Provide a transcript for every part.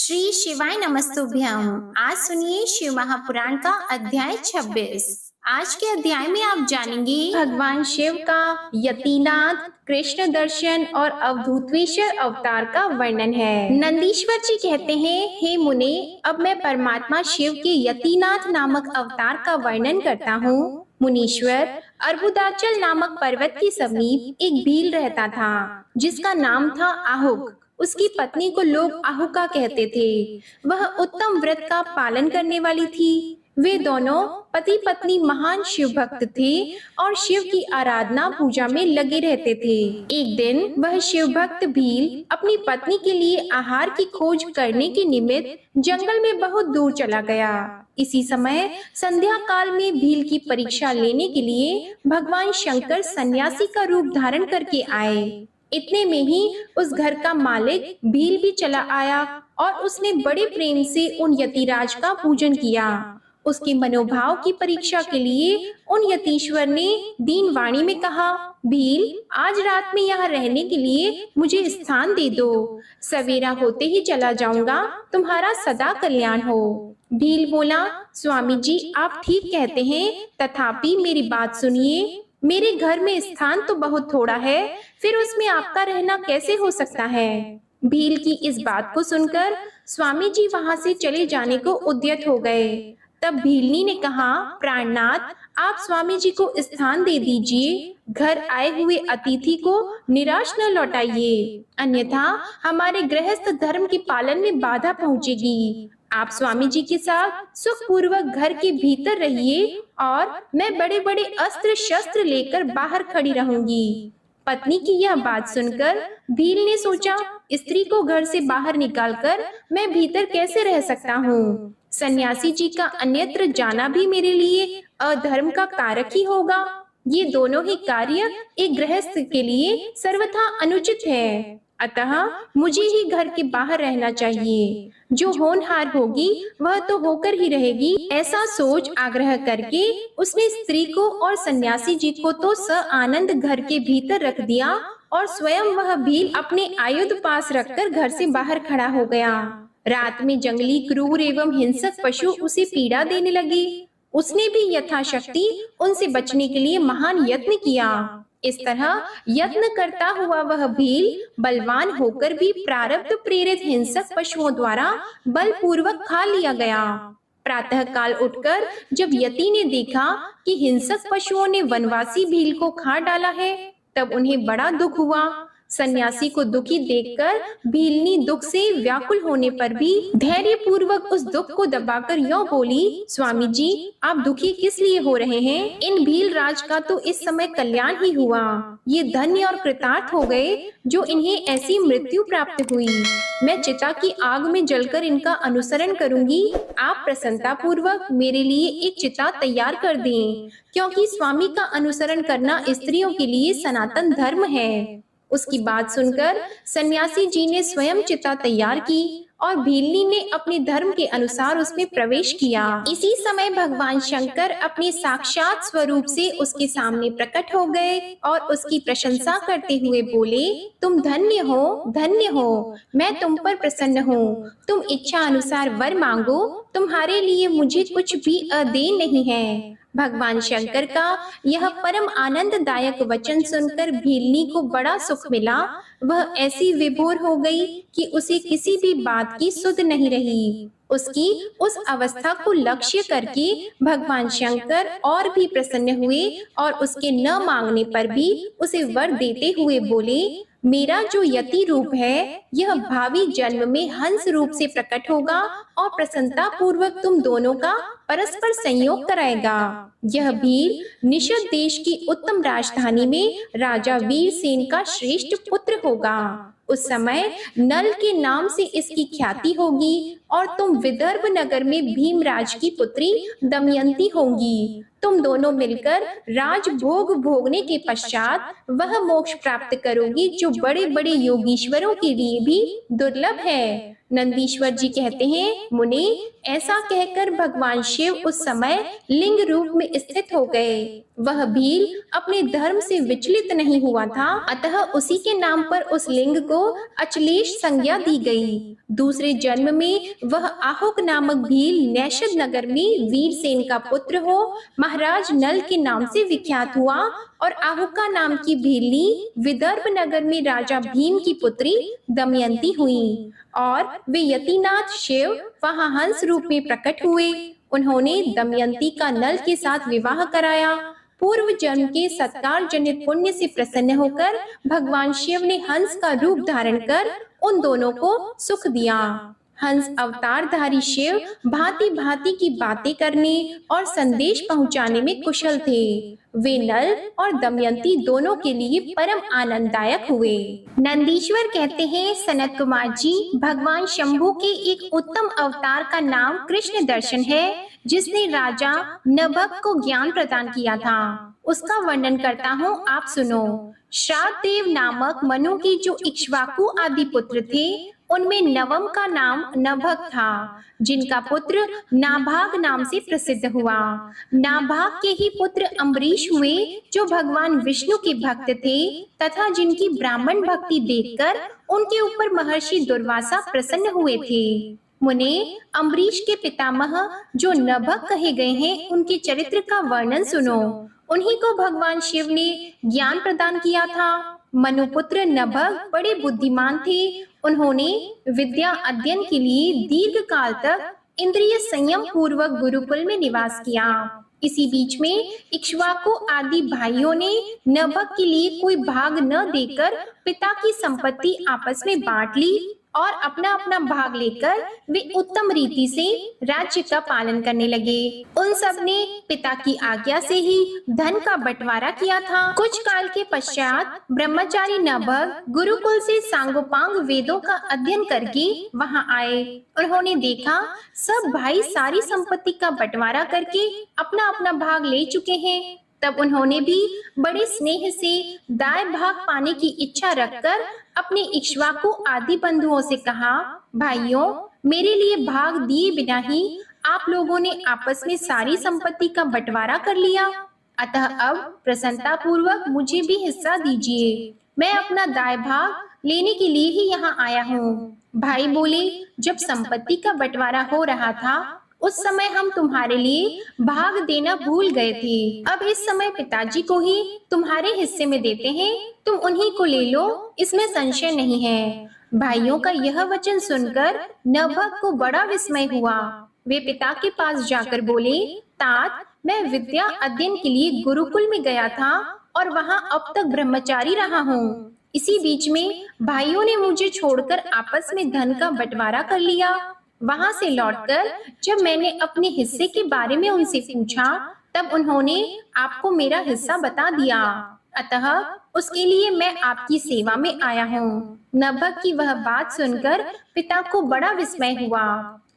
श्री शिवाय नमस्तुभ्यम। आज सुनिए शिव महापुराण का अध्याय 26। आज के अध्याय में आप जानेंगे भगवान शिव का यतिनाथ, कृष्ण दर्शन और अवधूतेश्वर अवतार का वर्णन है। नंदीश्वर जी कहते हैं, हे मुने, अब मैं परमात्मा शिव के यतिनाथ नामक अवतार का वर्णन करता हूँ। मुनीश्वर, अर्बुदाचल नामक पर्वत के समीप एक भील रहता था जिसका नाम था आहुक। उसकी पत्नी को लोग आहुका कहते थे। वह उत्तम व्रत का पालन करने वाली थी। वे दोनों पति पत्नी महान शिव भक्त थे और शिव की आराधना पूजा में लगे रहते थे। एक दिन वह शिव भक्त भील अपनी पत्नी के लिए आहार की खोज करने के निमित्त जंगल में बहुत दूर चला गया। इसी समय संध्या काल में भील की परीक्षा लेने के लिए भगवान शंकर सन्यासी का रूप धारण करके आए। इतने में ही उस घर का मालिक भील भी चला आया और उसने बड़े प्रेम से उन यतिराज का पूजन किया। उसके मनोभाव की परीक्षा के लिए उन यतीश्वर ने दीन वाणी में कहा, भील, आज रात में यहाँ रहने के लिए मुझे स्थान दे दो। सवेरा होते ही चला जाऊंगा, तुम्हारा सदा कल्याण हो। भील बोला, स्वामी जी, आप ठीक कहते हैं, तथापि मेरी बात सुनिए। मेरे घर में स्थान तो बहुत थोड़ा है, फिर उसमें आपका रहना कैसे हो सकता है। भील की इस बात को सुनकर स्वामी जी वहां से चले जाने को उद्यत हो गए। तब भीलनी ने कहा, प्राणनाथ, आप स्वामी जी को स्थान दे दीजिए। घर आए हुए अतिथि को निराश न लौटाइए, अन्यथा हमारे गृहस्थ धर्म के पालन में बाधा पहुंचेगी। आप स्वामी जी के साथ सुखपूर्वक घर के भीतर रहिए और मैं बड़े बड़े अस्त्र शस्त्र लेकर बाहर खड़ी रहूंगी। पत्नी की यह बात सुनकर भील ने सोचा, स्त्री को घर से बाहर निकालकर मैं भीतर कैसे रह सकता हूँ। सन्यासी जी का अन्यत्र जाना भी मेरे लिए अधर्म का कारक ही होगा। ये दोनों ही कार्य एक गृहस्थ के लिए सर्वथा अनुचित है। अतः मुझे ही घर के बाहर रहना चाहिए। जो होनहार होगी वह तो होकर ही रहेगी। ऐसा सोच आग्रह करके उसने स्त्री को और सन्यासी जी को तो आनंद घर के भीतर रख दिया और स्वयं वह भील अपने आयुध पास रखकर घर से बाहर खड़ा हो गया। रात में जंगली क्रूर एवं हिंसक पशु उसे पीड़ा देने लगे। उसने भी यथाशक्ति उनसे बचने के लिए महान यत्न किया। इस तरह यत्न करता हुआ वह भील बलवान होकर भी प्रारब्ध प्रेरित हिंसक पशुओं द्वारा बलपूर्वक खा लिया गया। प्रातः काल उठकर जब यति ने देखा कि हिंसक पशुओं ने वनवासी भील को खा डाला है, तब उन्हें बड़ा दुख हुआ। सन्यासी को दुखी देखकर भीलनी दुख से व्याकुल होने पर भी धैर्य पूर्वक उस दुख को दबाकर यूं बोली, स्वामी जी, आप दुखी किस लिए हो रहे हैं। इन भील राज का तो इस समय कल्याण ही हुआ। ये धन्य और कृतार्थ हो गए जो इन्हें ऐसी मृत्यु प्राप्त हुई। मैं चिता की आग में जलकर इनका अनुसरण करूंगी। आप प्रसन्नता पूर्वक मेरे लिए एक चिता तैयार कर दें, क्योंकि स्वामी का अनुसरण करना स्त्रियों के लिए सनातन धर्म है। उसकी बात सुनकर सन्यासी जी ने स्वयं चिता तैयार की और भीलनी ने अपने धर्म के अनुसार उसमें प्रवेश किया। इसी समय भगवान शंकर अपने साक्षात स्वरूप से उसके सामने प्रकट हो गए और उसकी प्रशंसा करते हुए बोले, तुम धन्य हो, मैं तुम पर प्रसन्न हूँ। तुम इच्छा अनुसार वर मांगो, तुम्हारे लिए मुझे कुछ भी अदेय नहीं है। भगवान शंकर का यह परम आनंददायक वचन सुनकर भीलनी को बड़ा सुख मिला। वह ऐसी विभोर हो गई कि उसे किसी भी बात की सुध नहीं रही। उसकी उस अवस्था को लक्ष्य करके भगवान शंकर और भी प्रसन्न हुए और उसके न मांगने पर भी उसे वर देते हुए बोले, मेरा जो यति रूप है यह भावी जन्म में हंस रूप से प्रकट होगा और प्रसन्नता पूर्वक तुम दोनों का परस्पर संयोग कराएगा। यह भील निषद देश की उत्तम राजधानी में राजा वीरसेन का श्रेष्ठ पुत्र होगा। उस समय नल के नाम से इसकी ख्याति होगी और तुम विदर्भ नगर में भीमराज की पुत्री दमयंती होंगी। तुम दोनों मिलकर राजभोग भोगने के पश्चात वह मोक्ष प्राप्त करोगी जो बड़े बड़े योगीश्वरों के लिए भी दुर्लभ है। नंदीश्वर जी कहते हैं, मुनि, ऐसा कहकर भगवान शिव उस समय लिंग रूप में स्थित हो गए। वह भील अपने धर्म से विचलित नहीं हुआ था, अतः उसी के नाम पर उस लिंग को अचलेश संज्ञा दी गई। दूसरे जन्म में वह आहुक नामक भील नैषद नगर में वीरसेन का पुत्र हो महाराज नल के नाम से विख्यात हुआ, और आहुका नाम की भीलनी विदर्भ नगर में राजा भीम की पुत्री दमयंती हुई, और वे यतिनाथ शिव वहां हंस रूप में प्रकट हुए। उन्होंने दमयंती का नल के साथ विवाह कराया। पूर्व जन्म के सत्कार जनित पुण्य से प्रसन्न होकर भगवान शिव ने हंस का रूप धारण कर उन दोनों को सुख दिया। हंस अवतारधारी शिव भांति भांति की बातें करने और संदेश पहुंचाने में कुशल थे। वे नल और दमयंती दोनों के लिए परम आनंददायक हुए। नंदीश्वर कहते हैं, सनत कुमार जी, भगवान शंभु के एक उत्तम अवतार का नाम कृष्ण दर्शन है, जिसने राजा नभग को ज्ञान प्रदान किया था। उसका वर्णन करता हूँ, आप सुनो। श्राद्धदेव नामक मनु के जो इक्ष्वाकु आदि पुत्र थे, उनमें नवम का नाम नभग था, जिनका पुत्र नाभाग नाम से प्रसिद्ध हुआ। नाभाग के ही पुत्र अम्बरीश हुए, जो भगवान विष्णु के भक्त थे तथा जिनकी ब्राह्मण भक्ति देखकर उनके ऊपर महर्षि दुर्वासा प्रसन्न हुए थे। मुने, अम्बरीश के पितामह जो नभग कहे गए हैं, उनके चरित्र का वर्णन सुनो। उन्हीं को भगवान शिव ने ज्ञान प्रदान किया था। मनुपुत्र नभग बड़े बुद्धिमान थे। उन्होंने विद्या अध्ययन के लिए दीर्घ काल तक इंद्रिय संयम पूर्वक गुरुकुल में निवास किया। इसी बीच में इक्ष्वाकु आदि भाइयों ने नभग के लिए कोई भाग न देकर पिता की संपत्ति आपस में बांट ली, और अपना अपना भाग लेकर वे उत्तम रीति से राज्य का पालन करने लगे। उन सब ने पिता की आज्ञा से ही धन का बंटवारा किया था। कुछ काल के पश्चात ब्रह्मचारी नभग गुरुकुल से सांगोपांग वेदों का अध्ययन करके वहां आए। उन्होंने देखा सब भाई सारी संपत्ति का बंटवारा करके अपना अपना भाग ले चुके हैं। तब उन्होंने भी बड़े स्नेह से दाएं भाग पाने की इच्छा रखकर अपने इक्ष्वाकु आदि बंधुओं से कहा, भाइयों, मेरे लिए भाग दिए बिना ही आप लोगों ने आपस में सारी संपत्ति का बंटवारा कर लिया, अतः अब प्रसन्नता पूर्वक मुझे भी हिस्सा दीजिए। मैं अपना दाएं भाग लेने के लिए ही यहाँ आया हूँ। भाई बोले, जब संपत्ति का बंटवारा हो रहा था उस समय हम तुम्हारे लिए भाग देना भूल गए थे। अब इस समय पिताजी को ही तुम्हारे हिस्से में देते हैं, तुम उन्हीं को ले लो, इसमें संशय नहीं है। भाइयों का यह वचन सुनकर नभग को बड़ा विस्मय हुआ। वे पिता के पास जाकर बोले, तात, मैं विद्या अध्ययन के लिए गुरुकुल में गया था और वहाँ अब तक ब्रह्मचारी रहा हूँ। इसी बीच में भाइयों ने मुझे छोड़कर आपस में धन का बंटवारा कर लिया। वहां से लौटकर जब मैंने अपने हिस्से के बारे में उनसे पूछा, तब उन्होंने आपको मेरा हिस्सा बता दिया, अतः उसके लिए मैं आपकी सेवा में आया हूँ। नभग की वह बात सुनकर पिता को बड़ा विस्मय हुआ।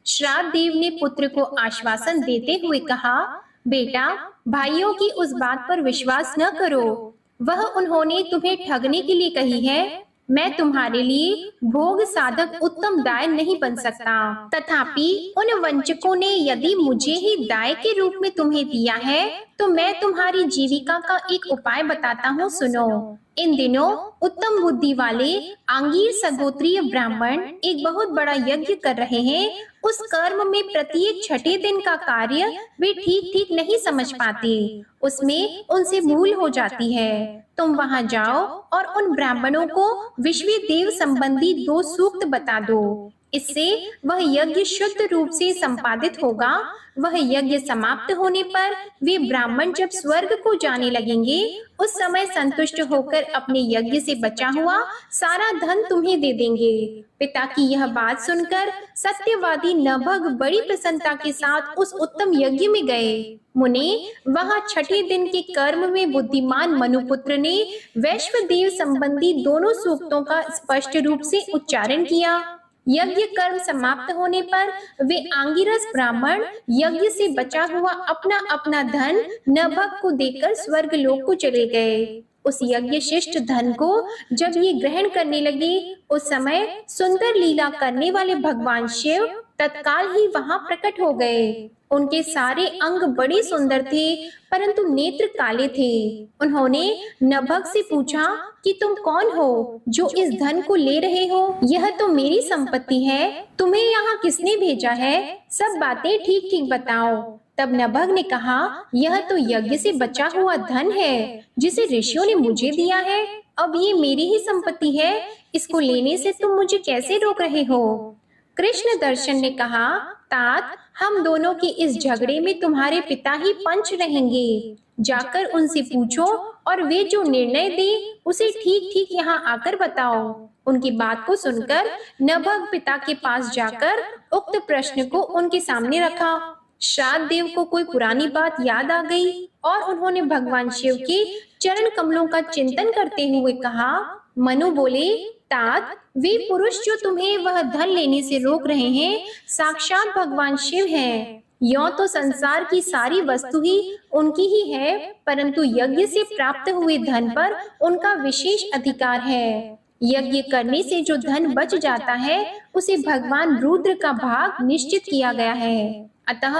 श्राद्धदेव ने पुत्र को आश्वासन देते हुए कहा, बेटा, भाइयों की उस बात पर विश्वास न करो, वह उन्होंने तुम्हें ठगने के लिए कही है। मैं तुम्हारे लिए भोग साधक उत्तम दाय नहीं बन सकता। तथापि उन वंचकों ने यदि मुझे ही दाय के रूप में तुम्हें दिया है, तो मैं तुम्हारी जीविका का एक उपाय बताता हूँ, सुनो। इन दिनों उत्तम बुद्धि वाले आंगीर सगोत्रीय ब्राह्मण एक बहुत बड़ा यज्ञ कर रहे हैं। उस कर्म में प्रत्येक छठे दिन का कार्य वे ठीक ठीक नहीं समझ पाते, उसमें उनसे भूल हो जाती है। तुम वहां जाओ और उन ब्राह्मणों को विश्व देव संबंधी 2 सूक्त बता दो। इससे वह यज्ञ शुद्ध रूप से संपादित होगा। वह यज्ञ समाप्त होने पर वे ब्राह्मण जब स्वर्ग को जाने लगेंगे, उस समय संतुष्ट होकर अपने यज्ञ से बचा हुआ सारा धन तुम्हें दे देंगे। पिता की यह बात सुनकर सत्यवादी नभग बड़ी प्रसन्नता के साथ उस उत्तम यज्ञ में गए। मुने, वहां छठे दिन के कर्म में बुद्धिमान मनुपुत्र ने वैश्वदेव संबंधी 2 सूक्तों का स्पष्ट रूप से उच्चारण किया। यज्ञ कर्म समाप्त होने पर वे आंगिरस ब्राह्मण यज्ञ से बचा हुआ अपना अपना धन नभग को देकर स्वर्ग लोक को चले गए। उस यज्ञ शिष्ट धन को जब ये ग्रहण करने लगे, उस समय सुंदर लीला करने वाले भगवान शिव तत्काल ही वहां प्रकट हो गए। उनके सारे अंग बड़े सुंदर थे, परंतु नेत्र काले थे। उन्होंने नभग से पूछा कि तुम कौन हो जो इस धन को ले रहे हो? यह तो मेरी संपत्ति है, तुम्हें यहाँ किसने भेजा है? सब बातें ठीक ठीक बताओ। तब नभग ने कहा, यह तो यज्ञ से बचा हुआ धन है जिसे ऋषियों ने मुझे दिया है। अब ये मेरी ही संपत्ति है, इसको लेने से तुम मुझे कैसे रोक रहे हो? कृष्ण दर्शन ने कहा, तात, हम दोनों के इस झगड़े में तुम्हारे पिता ही पंच रहेंगे। जाकर उनसे पूछो और वे जो निर्णय दे उसे ठीक ठीक यहाँ आकर बताओ। उनकी बात को सुनकर नभग पिता के पास जाकर उक्त प्रश्न को उनके सामने रखा। श्राद्ध देव को कोई पुरानी बात याद आ गई और उन्होंने भगवान शिव के चरण कमलों का चिंतन करते हुए कहा। मनु बोले, तात, वे पुरुष जो तुम्हें वह धन लेने से रोक रहे हैं, साक्षात भगवान शिव हैं। यों तो संसार की सारी वस्तु ही उनकी ही है, परंतु यज्ञ से प्राप्त हुए धन पर उनका विशेष अधिकार है। यज्ञ करने से जो धन बच जाता है, उसे भगवान रुद्र का भाग निश्चित किया गया है। अतः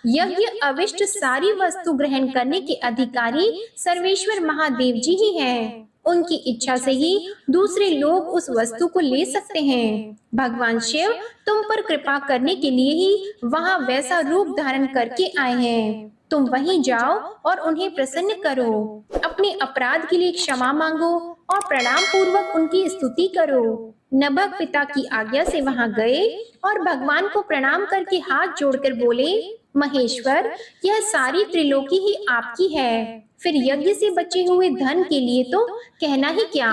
यज्ञ अविष्ट सारी वस्तु ग्रहण करने के अधिकारी सर्वेश्वर महादेव जी ही हैं। उनकी इच्छा से ही दूसरे लोग उस वस्तु को ले सकते हैं। भगवान शिव तुम पर कृपा करने के लिए ही वहाँ वैसा रूप धारण करके आए हैं। तुम वहीं जाओ और उन्हें प्रसन्न करो, अपने अपराध के लिए क्षमा मांगो और प्रणाम पूर्वक उनकी स्तुति करो। नभग पिता की आज्ञा से वहां गए और भगवान को प्रणाम करके हाथ जोड़कर बोले, महेश्वर, यह सारी त्रिलोकी ही आपकी है, फिर यज्ञ से बचे हुए धन के लिए तो कहना ही क्या।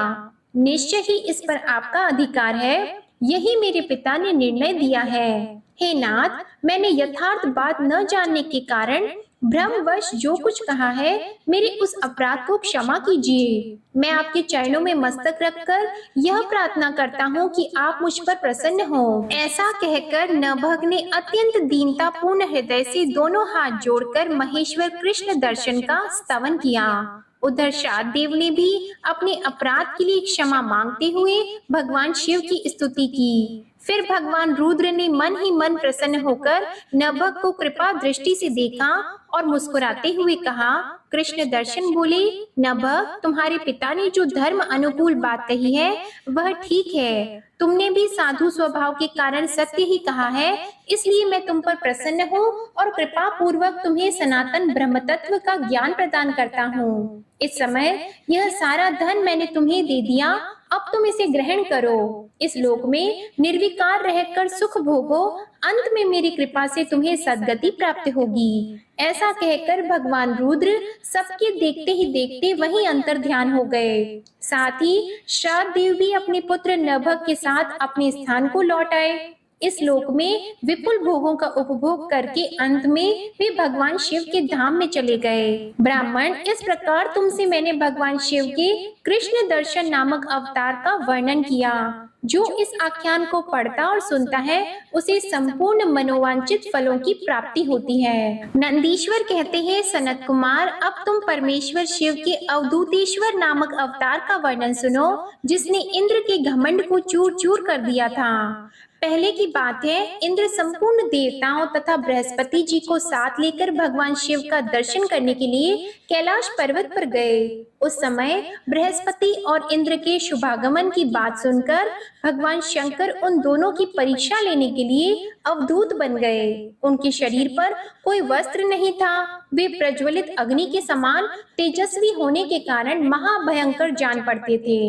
निश्चय ही इस पर आपका अधिकार है, यही मेरे पिता ने निर्णय दिया है। हे नाथ, मैंने यथार्थ बात न जानने के कारण भ्रमवश जो कुछ कहा है, मेरे उस अपराध को क्षमा कीजिए। मैं आपके चरणों में मस्तक रखकर यह प्रार्थना करता हूँ कि आप मुझ पर प्रसन्न हो। ऐसा कहकर नभग ने अत्यंत दीनतापूर्ण हृदय से दोनों हाथ जोड़कर महेश्वर कृष्ण दर्शन का स्तवन किया। उधर श्राद्ध देव ने भी अपने अपराध के लिए क्षमा मांगते हुए भगवान शिव की स्तुति की। फिर भगवान रुद्र ने मन ही मन प्रसन्न होकर नभग को कृपा दृष्टि से देखा और मुस्कुराते हुए कहा। कृष्ण दर्शन बोले, नभग, तुम्हारे पिता ने जो धर्म अनुकूल बात कही है वह ठीक है। तुमने भी साधु स्वभाव के कारण सत्य ही कहा है, इसलिए मैं तुम पर प्रसन्न हूँ और कृपा पूर्वक तुम्हें सनातन ब्रह्म तत्व का ज्ञान प्रदान करता हूँ। इस समय यह सारा धन मैंने तुम्हें दे दिया, अब तुम इसे ग्रहण करो। इस लोक में निर्विकार रहकर सुख भोगो, अंत में मेरी कृपा से तुम्हें सद्गति प्राप्त होगी। ऐसा कहकर भगवान रुद्र सबके देखते ही देखते वहीं अंतर ध्यान हो गए। साथ ही श्राद्ध देव भी अपने पुत्र नभग के साथ अपने स्थान को लौट आए। इस लोक में विपुल भोगों का उपभोग करके अंत में वे भगवान शिव के धाम में चले गए। ब्राह्मण, इस प्रकार तुमसे मैंने भगवान शिव के कृष्ण दर्शन नामक अवतार का वर्णन किया। जो इस आख्यान को पढ़ता और सुनता है उसे संपूर्ण मनोवांछित फलों की प्राप्ति होती है। नंदीश्वर कहते हैं, सनत कुमार, अब तुम परमेश्वर शिव के अवधूतेश्वर नामक अवतार का वर्णन सुनो, जिसने इंद्र के घमंड को चूर चूर कर दिया था। पहले की बात है, इंद्र संपूर्ण देवताओं तथा बृहस्पति जी को साथ लेकर भगवान शिव का दर्शन करने के लिए कैलाश पर्वत पर गए। उस समय बृहस्पति और इंद्र के शुभागमन की बात सुनकर भगवान शंकर उन दोनों की परीक्षा लेने के लिए अवधूत बन गए। उनके शरीर पर कोई वस्त्र नहीं था। वे प्रज्वलित अग्नि के समान तेजस्वी होने के कारण महाभयंकर जान पड़ते थे।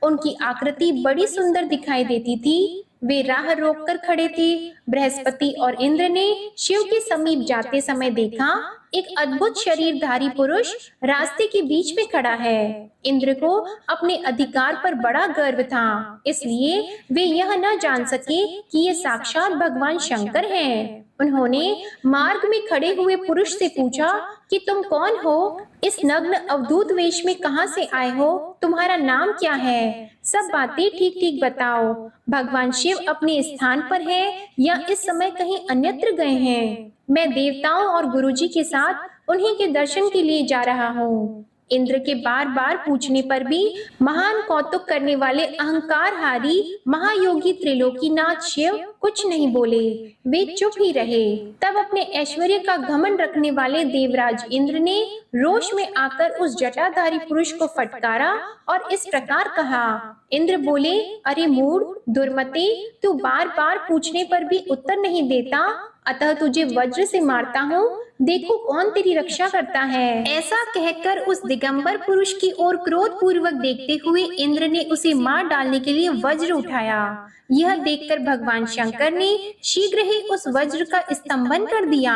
उनकी आकृति बड़ी सुंदर दिखाई देती थी। वे राह रोककर खड़े थे। बृहस्पति और इंद्र ने शिव के समीप जाते समय देखा, एक अद्भुत शरीरधारी पुरुष रास्ते के बीच में खड़ा है। इंद्र को अपने अधिकार पर बड़ा गर्व था, इसलिए वे यह न जान सके कि ये साक्षात भगवान शंकर हैं। उन्होंने मार्ग में खड़े हुए पुरुष से पूछा कि तुम कौन हो? इस नग्न अवधूत वेश में कहां से आए हो? तुम्हारा नाम क्या है? सब बातें ठीक ठीक बताओ। भगवान शिव अपने स्थान पर है या इस समय कहीं अन्यत्र गए हैं? मैं देवताओं और गुरुजी के साथ उन्हीं के दर्शन के लिए जा रहा हूँ। इंद्र के बार बार पूछने पर भी महान कौतुक करने वाले अहंकारहारी महायोगी त्रिलोकीनाथ शिव कुछ नहीं बोले। वे चुप ही रहे। तब अपने ऐश्वर्य का घमंड रखने वाले देवराज इंद्र ने रोष में आकर उस जटाधारी पुरुष को फटकारा और इस प्रकार कहा। इंद्र बोले, अरे मूढ़, दुर्मते, तू बार बार पूछने पर भी उत्तर नहीं देता, अतः तुझे वज्र से मारता हूँ, देखो कौन तेरी रक्षा करता है। ऐसा कहकर उस दिगंबर पुरुष की ओर क्रोध पूर्वक देखते हुए इंद्र ने उसे मार डालने के लिए वज्र उठाया। यह देखकर भगवान शंकर ने शीघ्र ही उस वज्र का स्तंभन कर दिया।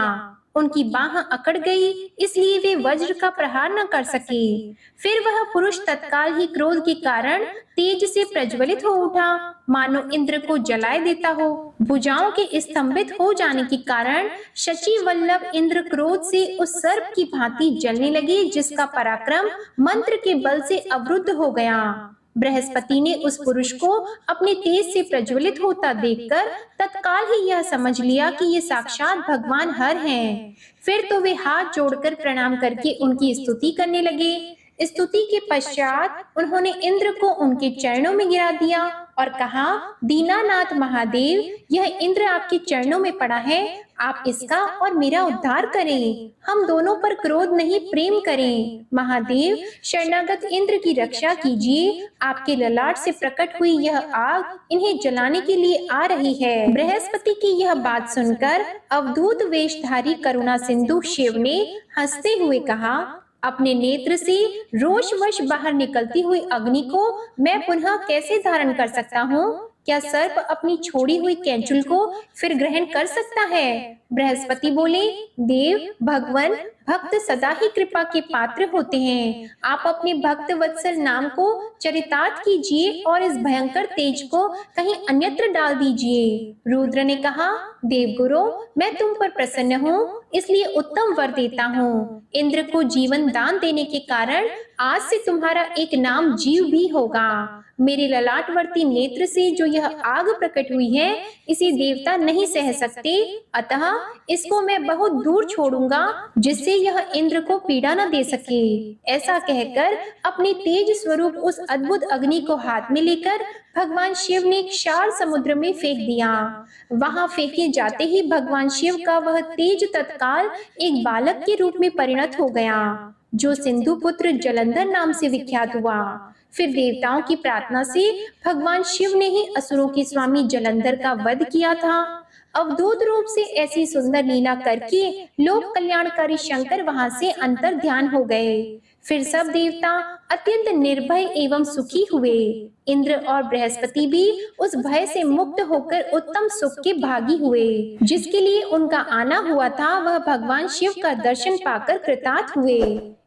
उनकी बाह अकड़ गई, इसलिए वे वज्र का प्रहार न कर सके। फिर वह पुरुष तत्काल ही क्रोध के कारण तेज से प्रज्वलित हो उठा, मानो इंद्र को जलाए देता हो। भुजाओं के स्तंभित हो जाने के कारण शची वल्लभ इंद्र क्रोध से उस सर्प की भांति जलने लगे, जिसका पराक्रम मंत्र के बल से अवरुद्ध हो गया। बृहस्पति ने उस पुरुष को अपने तेज से प्रज्वलित होता देखकर तत्काल ही यह समझ लिया कि ये साक्षात भगवान हर हैं। फिर तो वे हाथ जोड़कर प्रणाम करके उनकी स्तुति करने लगे। स्तुति के पश्चात उन्होंने इंद्र को उनके चरणों में गिरा दिया और कहा, दीनानाथ महादेव, यह इंद्र आपके चरणों में पड़ा है, आप इसका और मेरा उद्धार करें। हम दोनों पर क्रोध नहीं, प्रेम करें। महादेव, शरणागत इंद्र की रक्षा कीजिए। आपके ललाट से प्रकट हुई यह आग इन्हें जलाने के लिए आ रही है। बृहस्पति की यह बात सुनकर अवधूत वेशधारी करुणा सिंधु शिव ने हंसते हुए कहा, अपने नेत्र से रोषवश बाहर निकलती हुई अग्नि को मैं पुनः कैसे धारण कर सकता हूँ? क्या सर्प अपनी छोड़ी हुई कैंचुल को फिर ग्रहण कर सकता है? बृहस्पति बोले, देव, भगवान, भक्त सदा ही कृपा के पात्र होते हैं। आप अपने भक्त वत्सल नाम को चरितार्थ कीजिए और इस भयंकर तेज को कहीं अन्यत्र डाल दीजिए। रुद्र ने कहा, देवगुरु, मैं तुम पर प्रसन्न हूँ, इसलिए उत्तम वर देता हूँ। इंद्र को जीवन दान देने के कारण आज से तुम्हारा एक नाम जीव भी होगा। मेरे ललाटवर्ती नेत्र से जो यह आग प्रकट हुई है, इसे देवता नहीं सह सकते, अतः इसको मैं बहुत दूर छोड़ूंगा, जिससे यह इंद्र को पीड़ा न दे सके। ऐसा कहकर अपने तेज स्वरूप उस अद्भुत अग्नि को हाथ में लेकर भगवान शिव ने क्षार समुद्र में फेंक दिया। वहां फेंके जाते ही भगवान शिव का वह तेज तत्काल एक बालक के रूप में परिणत हो गया, जो सिंधु पुत्र जलंधर नाम से विख्यात हुआ। फिर देवताओं की प्रार्थना से भगवान शिव ने ही असुरों के स्वामी जलंधर का वध किया था। अवधूत रूप से ऐसी सुंदर लीला करके लोक कल्याणकारी शंकर वहां से अंतर ध्यान हो गए। फिर सब देवता अत्यंत निर्भय एवं सुखी हुए। इंद्र और बृहस्पति भी उस भय से मुक्त होकर उत्तम सुख के भागी हुए। जिसके लिए उनका आना हुआ था, वह भगवान शिव का दर्शन पाकर कृतार्थ हुए।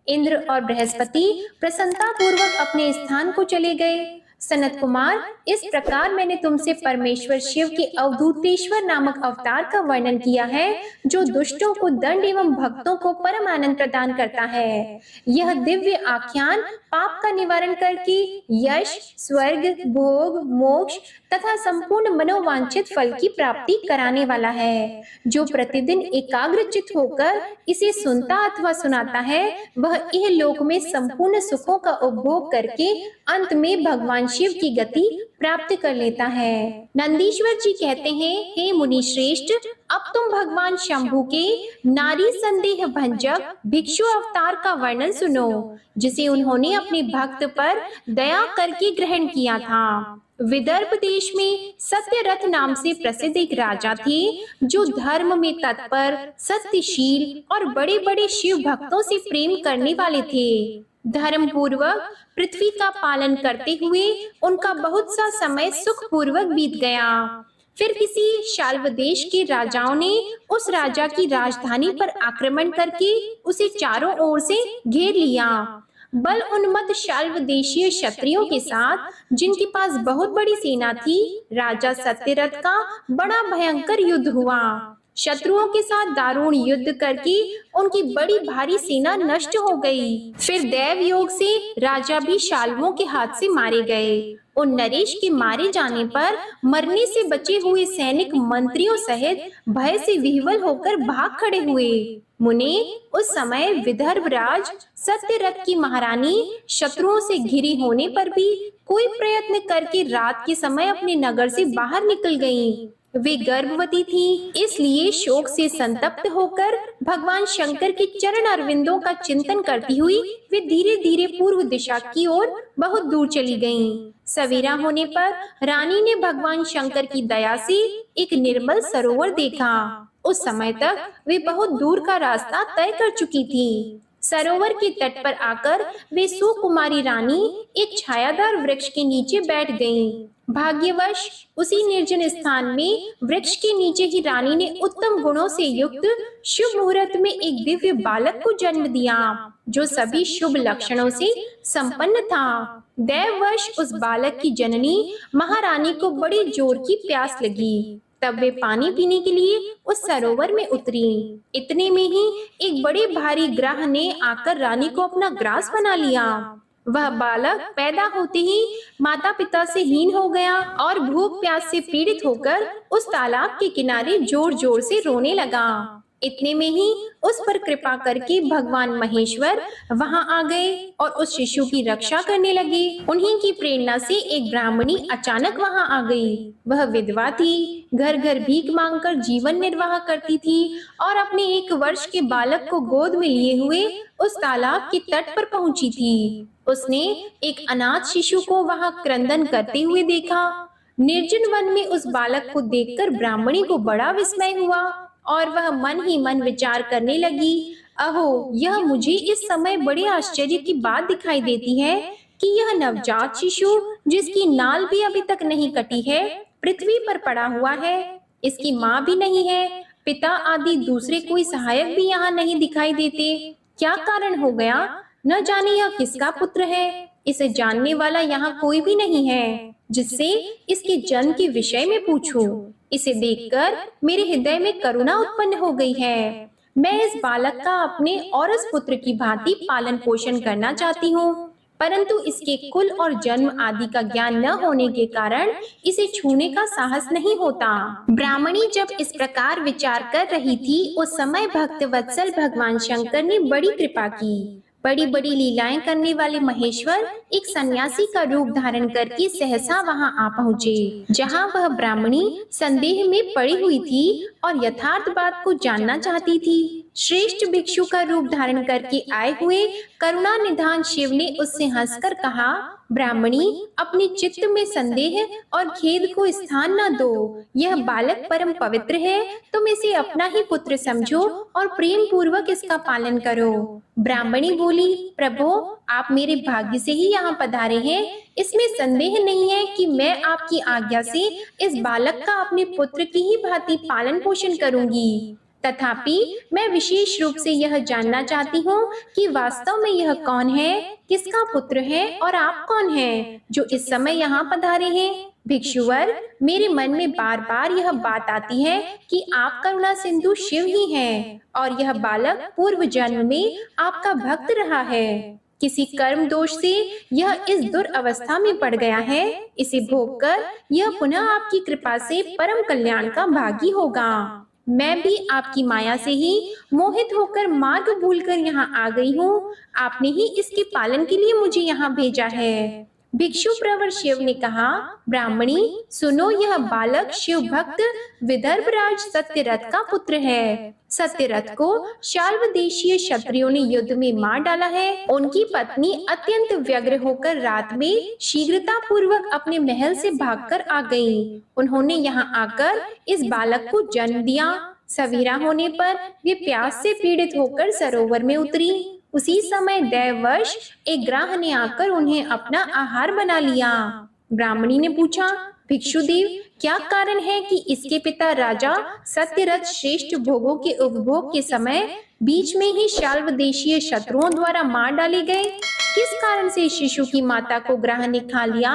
इंद्र और बृहस्पति प्रसन्नता पूर्वक अपने स्थान को चले गए। सनत कुमार, इस प्रकार मैंने तुमसे परमेश्वर शिव के अवधूतेश्वर नामक अवतार का वर्णन किया है, जो दुष्टों को दंड एवं भक्तों को परम आनंद प्रदान करता है। यह दिव्य आख्यान पाप का निवारण करके यश, स्वर्ग, भोग, मोक्ष तथा संपूर्ण मनोवांछित फल की प्राप्ति कराने वाला है। जो प्रतिदिन एकाग्रचित होकर इसे सुनता अथवा सुनाता है, वह इह लोक में संपूर्ण सुखों का उपभोग करके अंत में भगवान शिव की गति प्राप्त कर लेता है। नंदीश्वर जी कहते हैं, हे मुनि श्रेष्ठ, अब तुम भगवान शंभु के नारी संदेह भंजक भिक्षु अवतार का वर्णन सुनो, जिसे उन्होंने अपने भक्त पर दया करके ग्रहण किया था। विदर्भ देश में सत्यरथ नाम से प्रसिद्ध एक राजा थे, जो धर्म में तत्पर, सत्यशील और बड़े बड़े शिव भक्तों से प्रेम करने वाले थे। धर्म पूर्वक पृथ्वी का पालन करते हुए उनका बहुत सा समय सुख पूर्वक बीत गया। फिर किसी शाल्व देश के राजाओं ने उस राजा की राजधानी पर आक्रमण करके उसे चारों ओर से घेर लिया। बल उन्मत्त शाल्व देशीय क्षत्रियों के साथ, जिनके पास बहुत बड़ी सेना थी, राजा सत्यरथ का बड़ा भयंकर युद्ध हुआ। शत्रुओं के साथ दारुण युद्ध करके उनकी बड़ी भारी सेना नष्ट हो गई। फिर दैव योग से राजा भी शाल्वों के हाथ से मारे गए। उन नरेश के मारे जाने पर मरने से बचे हुए सैनिक मंत्रियों सहित भय से विह्वल होकर भाग खड़े हुए। मुने, उस समय विदर्भ राज सत्यरथ की महारानी शत्रुओं से घिरी होने पर भी कोई प्रयत्न करके रात के समय अपने नगर से बाहर निकल गईं। वे गर्भवती थी, इसलिए शोक से संतप्त होकर भगवान शंकर के चरण अरविंदों का चिंतन करती हुई वे धीरे धीरे पूर्व दिशा की ओर बहुत दूर चली गईं। सवेरा होने पर रानी ने भगवान शंकर की दया से एक निर्मल सरोवर देखा। उस समय तक वे बहुत दूर का रास्ता तय कर चुकी थी। सरोवर के तट पर आकर वे सुकुमारी रानी एक छायादार वृक्ष के नीचे बैठ गईं। भाग्यवश उसी निर्जन स्थान में वृक्ष के नीचे ही रानी ने उत्तम गुणों से युक्त शुभ मुहूर्त में एक दिव्य बालक को जन्म दिया, जो सभी शुभ लक्षणों से संपन्न था। दैववश उस बालक की जननी महारानी को बड़ी जोर की प्यास लगी। तब वे पानी पीने के लिए उस सरोवर में उतरी। इतने में ही एक बड़े भारी ग्राह ने आकर रानी को अपना ग्रास बना लिया। वह बालक पैदा होते ही माता पिता से हीन हो गया और भूख प्यास से पीड़ित होकर उस तालाब के किनारे जोर जोर से रोने लगा। इतने में ही उस पर कृपा करके भगवान महेश्वर वहां आ गए और उस शिशु की रक्षा करने लगे। उन्हीं की प्रेरणा से एक ब्राह्मणी अचानक वहां आ गई। वह विधवा थी, घर घर भीख मांगकर जीवन निर्वाह करती थी और अपने 1 वर्ष के बालक को गोद में लिए हुए उस तालाब के तट पर पहुंची थी। उसने एक अनाथ शिशु को वहां क्रंदन करते हुए देखा। निर्जन वन में उस बालक को देखकर ब्राह्मणी को बड़ा विस्मय हुआ और वह मन ही मन विचार करने लगी, अहो, यह मुझे इस समय बड़े आश्चर्य की बात दिखाई देती है कि यह नवजात शिशु, जिसकी नाल भी अभी तक नहीं कटी है, पृथ्वी पर पड़ा हुआ है। इसकी माँ भी नहीं है, पिता आदि दूसरे कोई सहायक भी यहाँ नहीं दिखाई देते। क्या कारण हो गया? न जाने यह किसका पुत्र है। इसे जानने वाला यहाँ कोई भी नहीं है जिससे इसके जन्म के विषय में पूछूं। इसे देखकर मेरे हृदय में करुणा उत्पन्न हो गई है। मैं इस बालक का अपने औरस पुत्र की भांति पालन पोषण करना चाहती हूँ, परंतु इसके कुल और जन्म आदि का ज्ञान न होने के कारण इसे छूने का साहस नहीं होता। ब्राह्मणी जब इस प्रकार विचार कर रही थी, उस समय भक्त वत्सल भगवान शंकर ने बड़ी कृपा की। बड़ी बड़ी लीलाएं करने वाले महेश्वर एक सन्यासी का रूप धारण करके सहसा वहां आ पहुँचे, जहां वह ब्राह्मणी संदेह में पड़ी हुई थी और यथार्थ बात को जानना चाहती थी। श्रेष्ठ भिक्षु का रूप धारण करके आए हुए करुणा निधान शिव ने उससे हंसकर कहा, ब्राह्मणी, अपने चित्त में संदेह और खेद को स्थान न दो। यह बालक परम पवित्र है, तुम इसे अपना ही पुत्र समझो और प्रेम पूर्वक इसका पालन करो। ब्राह्मणी बोली, प्रभु, आप मेरे भाग्य से ही यहाँ पधारे हैं। इसमें संदेह नहीं है कि मैं आपकी आज्ञा से इस बालक का अपने पुत्र की ही भांति पालन पोषण करूंगी। तथापि मैं विशेष रूप से यह जानना चाहती हूँ कि वास्तव में यह कौन है, किसका पुत्र है और आप कौन हैं जो इस समय यहाँ पधारे हैं। भिक्षुवर, मेरे मन में बार बार यह बात आती है कि आप करुणा सिंधु शिव ही हैं और यह बालक पूर्व जन्म में आपका भक्त रहा है। किसी कर्म दोष से यह इस दुर्अवस्था में पड़ गया है। इसे भोगकर यह पुनः आपकी कृपा से परम कल्याण का भागी होगा। मैं भी आपकी माया से ही मोहित होकर मार्ग भूलकर यहाँ आ गई हूँ। आपने ही इसके पालन के लिए मुझे यहाँ भेजा है। भिक्षु प्रवर शिव ने कहा, ब्राह्मणी, सुनो, यह बालक शिव भक्त विदर्भराज सत्यरथ का पुत्र है। सत्यरथ को शाल्व देशीय क्षत्रियों ने युद्ध में मार डाला है। उनकी पत्नी अत्यंत व्यग्र होकर रात में शीघ्रता पूर्वक अपने महल से भागकर आ गईं। उन्होंने यहाँ आकर इस बालक को जन्म दिया। सवेरा होने पर वे प्यास से पीड़ित होकर सरोवर में उतरी। उसी समय दैववश एक ग्राह ने आकर उन्हें अपना आहार बना लिया। ब्राह्मणी ने पूछा, भिक्षुदेव, क्या कारण है कि इसके पिता राजा सत्यरथ श्रेष्ठ भोगों के उपभोग के समय बीच में ही शाल्व देशीय शत्रुओं द्वारा मार डाले गए? किस कारण से शिशु की माता को ग्राह ने खा लिया?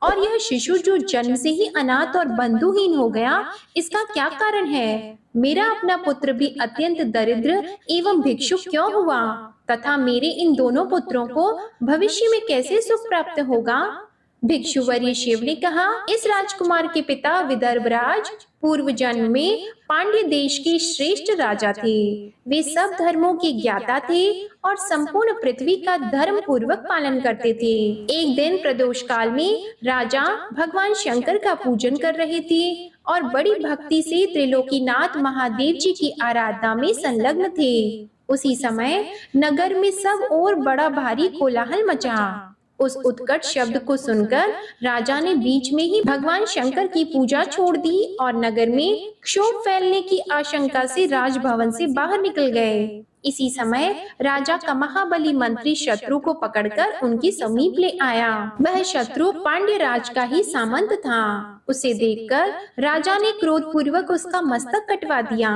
और यह शिशु जो जन्म से ही अनाथ और बंधुहीन हो गया, इसका क्या कारण है? मेरा अपना पुत्र भी अत्यंत दरिद्र एवं भिक्षुक क्यों हुआ? तथा मेरे इन दोनों पुत्रों को भविष्य में कैसे सुख प्राप्त होगा? भिक्षुवर्य शिव ने कहा, इस राजकुमार के पिता विदर्भराज पूर्व जन्म में पांड्य देश के श्रेष्ठ राजा थे। वे सब धर्मों के ज्ञाता थे और संपूर्ण पृथ्वी का धर्म पूर्वक पालन करते थे। एक दिन प्रदोष काल में राजा भगवान शंकर का पूजन कर रहे थे और बड़ी भक्ति से त्रिलोकीनाथ महादेव जी की आराधना में संलग्न थे। उसी समय नगर में सब ओर बड़ा भारी कोलाहल मचा। उस उत्कट शब्द को सुनकर राजा ने बीच में ही भगवान शंकर की पूजा छोड़ दी और नगर में क्षोभ फैलने की आशंका से राजभवन से बाहर निकल गए। इसी समय राजा का महाबली मंत्री शत्रु को पकड़कर उनके समीप ले आया। वह शत्रु पांड्य राज का ही सामंत था। उसे देखकर राजा ने क्रोध पूर्वक उसका मस्तक कटवा दिया।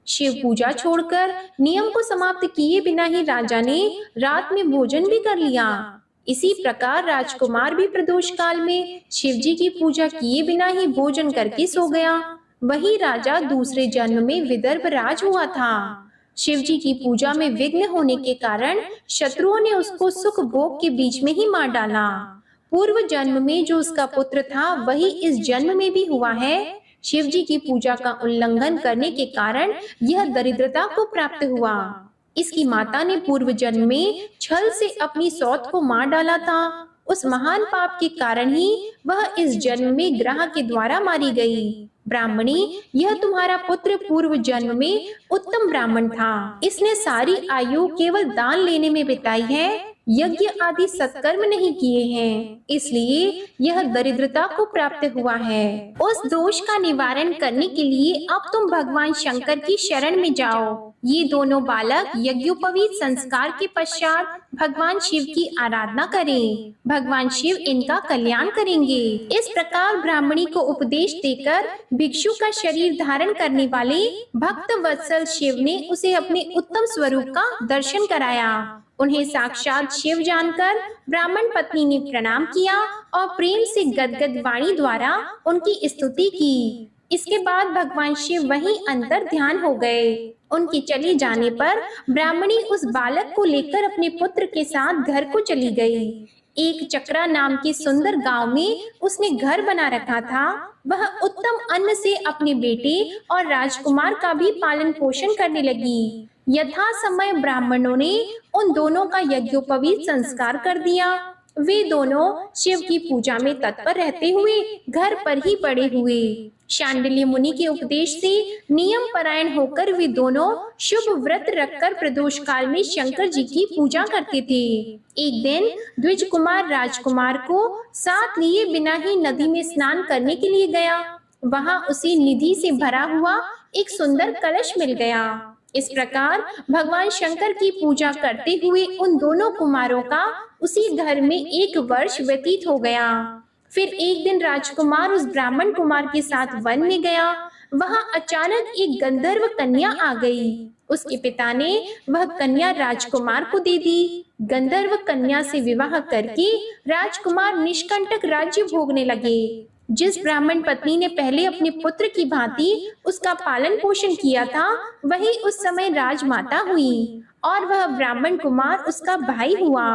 शिव पूजा छोड़कर नियम को समाप्त किए बिना ही राजा ने रात में भोजन भी कर लिया। इसी प्रकार राजकुमार भी प्रदोष काल में शिव जी की पूजा किए बिना ही भोजन करके सो गया। वही राजा दूसरे जन्म में विदर्भ राज हुआ था। शिव जी की पूजा में विघ्न होने के कारण शत्रुओं ने उसको सुख भोग के बीच में ही मार डाला। पूर्व जन्म में जो उसका पुत्र था वही इस जन्म में भी हुआ है। शिव जी की पूजा का उल्लंघन करने के कारण यह दरिद्रता को प्राप्त हुआ। इसकी माता ने पूर्व जन्म में छल से अपनी सौत को मार डाला था। उस महान पाप के कारण ही वह इस जन्म में ग्रह के द्वारा मारी गई। ब्राह्मणी, यह तुम्हारा पुत्र पूर्व जन्म में उत्तम ब्राह्मण था। इसने सारी आयु केवल दान लेने में बिताई है, यज्ञ आदि सत्कर्म नहीं किए हैं, इसलिए यह दरिद्रता को प्राप्त हुआ है। उस दोष का निवारण करने के लिए अब तुम भगवान शंकर की शरण में जाओ। ये दोनों बालक यज्ञोपवीत संस्कार के पश्चात भगवान शिव की आराधना करें। भगवान शिव इनका कल्याण करेंगे। इस प्रकार ब्राह्मणी को उपदेश देकर भिक्षु का शरीर धारण करने वाले भक्त वत्सल शिव ने उसे अपने उत्तम स्वरूप का दर्शन कराया। उन्हें साक्षात शिव जानकर ब्राह्मण पत्नी ने प्रणाम किया और प्रेम से गदगद वाणी द्वारा उनकी स्तुति की। इसके बाद भगवान शिव वहीं अंतर ध्यान हो गए। उनके चले जाने पर ब्राह्मणी उस बालक को लेकर अपने पुत्र के साथ घर को चली गई। एक चक्रा नाम के सुंदर गांव में उसने घर बना रखा था। वह उत्तम अन्न से अपने बेटे और राजकुमार का भी पालन पोषण करने लगी। यथा समय ब्राह्मणों ने उन दोनों का यज्ञोपवीत संस्कार कर दिया। वे दोनों शिव की पूजा में तत्पर रहते हुए घर पर ही बड़े हुए। शांडिल्य मुनि के उपदेश से नियम परायण होकर वे दोनों शुभ व्रत रखकर प्रदोष काल में शंकर जी की पूजा करते थे। एक दिन द्विज कुमार राजकुमार को साथ लिए बिना ही नदी में स्नान करने के लिए गया। वहां उसे निधि से भरा हुआ एक सुंदर कलश मिल गया। इस प्रकार भगवान शंकर की पूजा करते हुए उन दोनों कुमारों का उसी घर में 1 वर्ष व्यतीत हो गया। फिर एक दिन राजकुमार उस ब्राह्मण कुमार के साथ वन में गया। वहां अचानक एक गंधर्व कन्या आ गई। उसके पिता ने वह कन्या राजकुमार को दे दी। गंधर्व कन्या से विवाह करके राजकुमार निष्कंटक राज्य भोगने लगे। जिस ब्राह्मण पत्नी ने पहले अपने पुत्र की भांति उसका पालन पोषण किया था, वही उस समय राजमाता हुई और वह ब्राह्मण कुमार उसका भाई हुआ।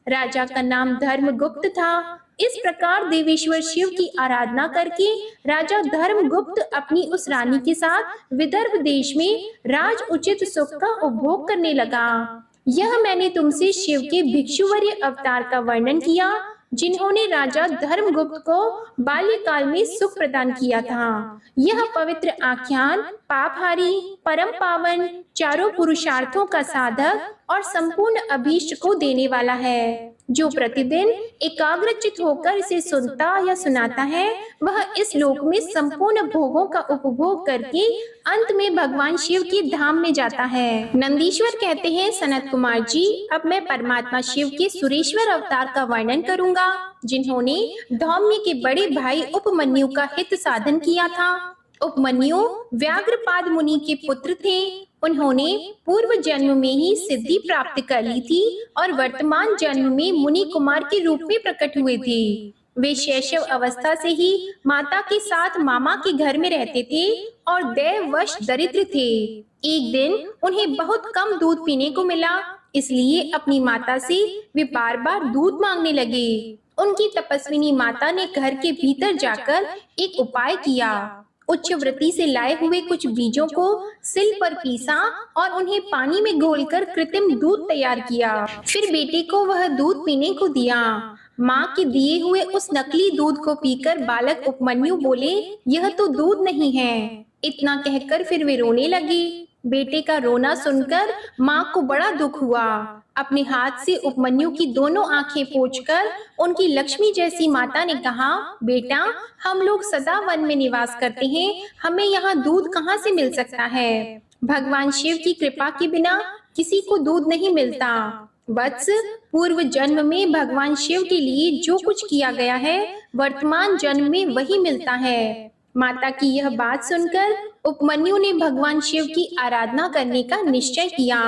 राजा का नाम धर्मगुप्त था। इस प्रकार देवेश्वर शिव की आराधना करके राजा धर्मगुप्त अपनी उस रानी के साथ विदर्भ देश में राज उचित सुख का उपभोग करने लगा। यह मैंने तुमसे शिव के भिक्षुवर्य अवतार का वर्णन किया, जिन्होंने राजा धर्मगुप्त को बाल्यकाल में सुख प्रदान किया था। यह पवित्र आख्यान पापहारी, परम पावन, चारों पुरुषार्थों का साधक और संपूर्ण अभीष्ट को देने वाला है। जो प्रतिदिन एकाग्रचित होकर इसे सुनता या सुनाता है, वह इस लोक में संपूर्ण भोगों का उपभोग करके अंत में भगवान शिव के धाम में जाता है। नंदीश्वर कहते हैं, सनत कुमार जी, अब मैं परमात्मा शिव के सुरेश्वर अवतार का वर्णन करूंगा, जिन्होंने धौम्य के बड़े भाई उपमन्यु का हित साधन किया था। उपमन्यु व्याघ्रपाद मुनि के पुत्र थे। उन्होंने पूर्व जन्म में ही सिद्धि प्राप्त कर ली थी और वर्तमान जन्म में मुनि कुमार के रूप में प्रकट हुए थे। वे शैशव अवस्था से ही माता के साथ मामा के घर में रहते थे और दैववश दरिद्र थे। एक दिन उन्हें बहुत कम दूध पीने को मिला, इसलिए अपनी माता से वे बार बार दूध मांगने लगे। उनकी तपस्विनी माता ने घर के भीतर जाकर एक उपाय किया। उच्च वृत्ति से लाए हुए कुछ बीजों को सिल पर पीसा और उन्हें पानी में घोलकर कृत्रिम दूध तैयार किया। फिर बेटे को वह दूध पीने को दिया। माँ के दिए हुए उस नकली दूध को पीकर बालक उपमन्यु बोले, यह तो दूध नहीं है। इतना कहकर फिर वे रोने लगे। बेटे का रोना सुनकर माँ को बड़ा दुख हुआ। अपने हाथ से उपमन्यु की दोनों आंखें पोंछकर उनकी लक्ष्मी जैसी माता ने कहा, बेटा, हम लोग सदा वन में निवास करते हैं, हमें यहाँ दूध कहाँ से मिल सकता है? भगवान शिव की कृपा के बिना किसी को दूध नहीं मिलता। वत्स, पूर्व जन्म में भगवान शिव के लिए जो कुछ किया गया है, वर्तमान जन्म में वही मिलता है। माता की यह बात सुनकर उपमन्यु ने भगवान शिव की आराधना करने का निश्चय किया।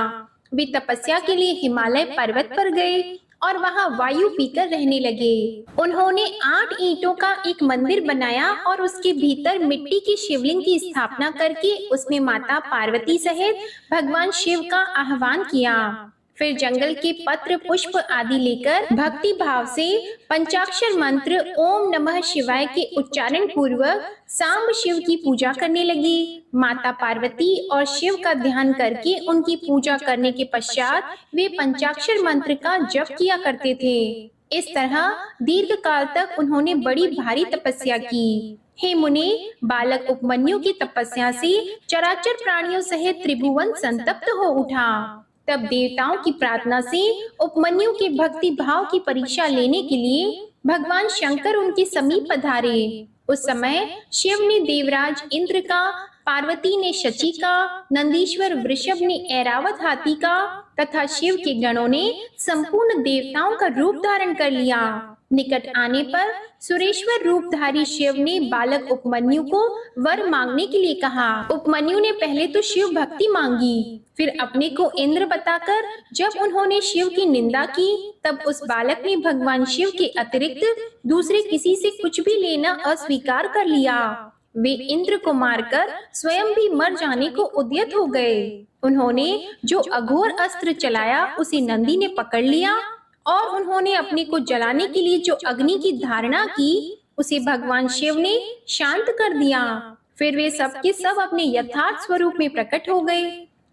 वे तपस्या के लिए हिमालय पर्वत पर गए और वहां वायु पीकर रहने लगे। उन्होंने 8 ईंटों का एक मंदिर बनाया और उसके भीतर मिट्टी की शिवलिंग की स्थापना करके उसमें माता पार्वती सहित भगवान शिव का आह्वान किया। फिर जंगल के पत्र पुष्प आदि लेकर भक्ति भाव से पंचाक्षर मंत्र ओम नमः शिवाय के उच्चारण पूर्वक सांब शिव की पूजा करने लगी। माता पार्वती और शिव का ध्यान करके उनकी पूजा करने के पश्चात वे पंचाक्षर मंत्र का जप किया करते थे। इस तरह दीर्घ काल तक उन्होंने बड़ी भारी तपस्या की। हे मुने, बालक उपमन्यु की तपस्या से चराचर प्राणियों सहित त्रिभुवन संतप्त हो उठा। तब देवताओं की प्रार्थना से उपमन्यु के भक्ति भाव की परीक्षा लेने के लिए भगवान शंकर उनके समीप पधारे। उस समय शिव ने देवराज इंद्र का, पार्वती ने शची का, नंदीश्वर वृषभ ने ऐरावत हाथी का तथा शिव के गणों ने संपूर्ण देवताओं का रूप धारण कर लिया। निकट आने पर सुरेश्वर रूपधारी शिव ने बालक उपमन्यु को वर मांगने के लिए कहा। उपमन्यु ने पहले तो शिव भक्ति मांगी, फिर अपने को इंद्र बताकर जब उन्होंने शिव की निंदा की, तब उस बालक ने भगवान शिव के अतिरिक्त दूसरे किसी से कुछ भी लेना अस्वीकार कर लिया। वे इंद्र को मारकर स्वयं भी मर जाने को उद्यत हो गए। उन्होंने जो अघोर अस्त्र चलाया उसे नंदी ने पकड़ लिया और उन्होंने अपने को जलाने के लिए जो अग्नि की धारणा की उसे भगवान शिव ने शांत कर दिया। फिर वे सब के सब अपने यथार्थ स्वरूप में प्रकट हो गए।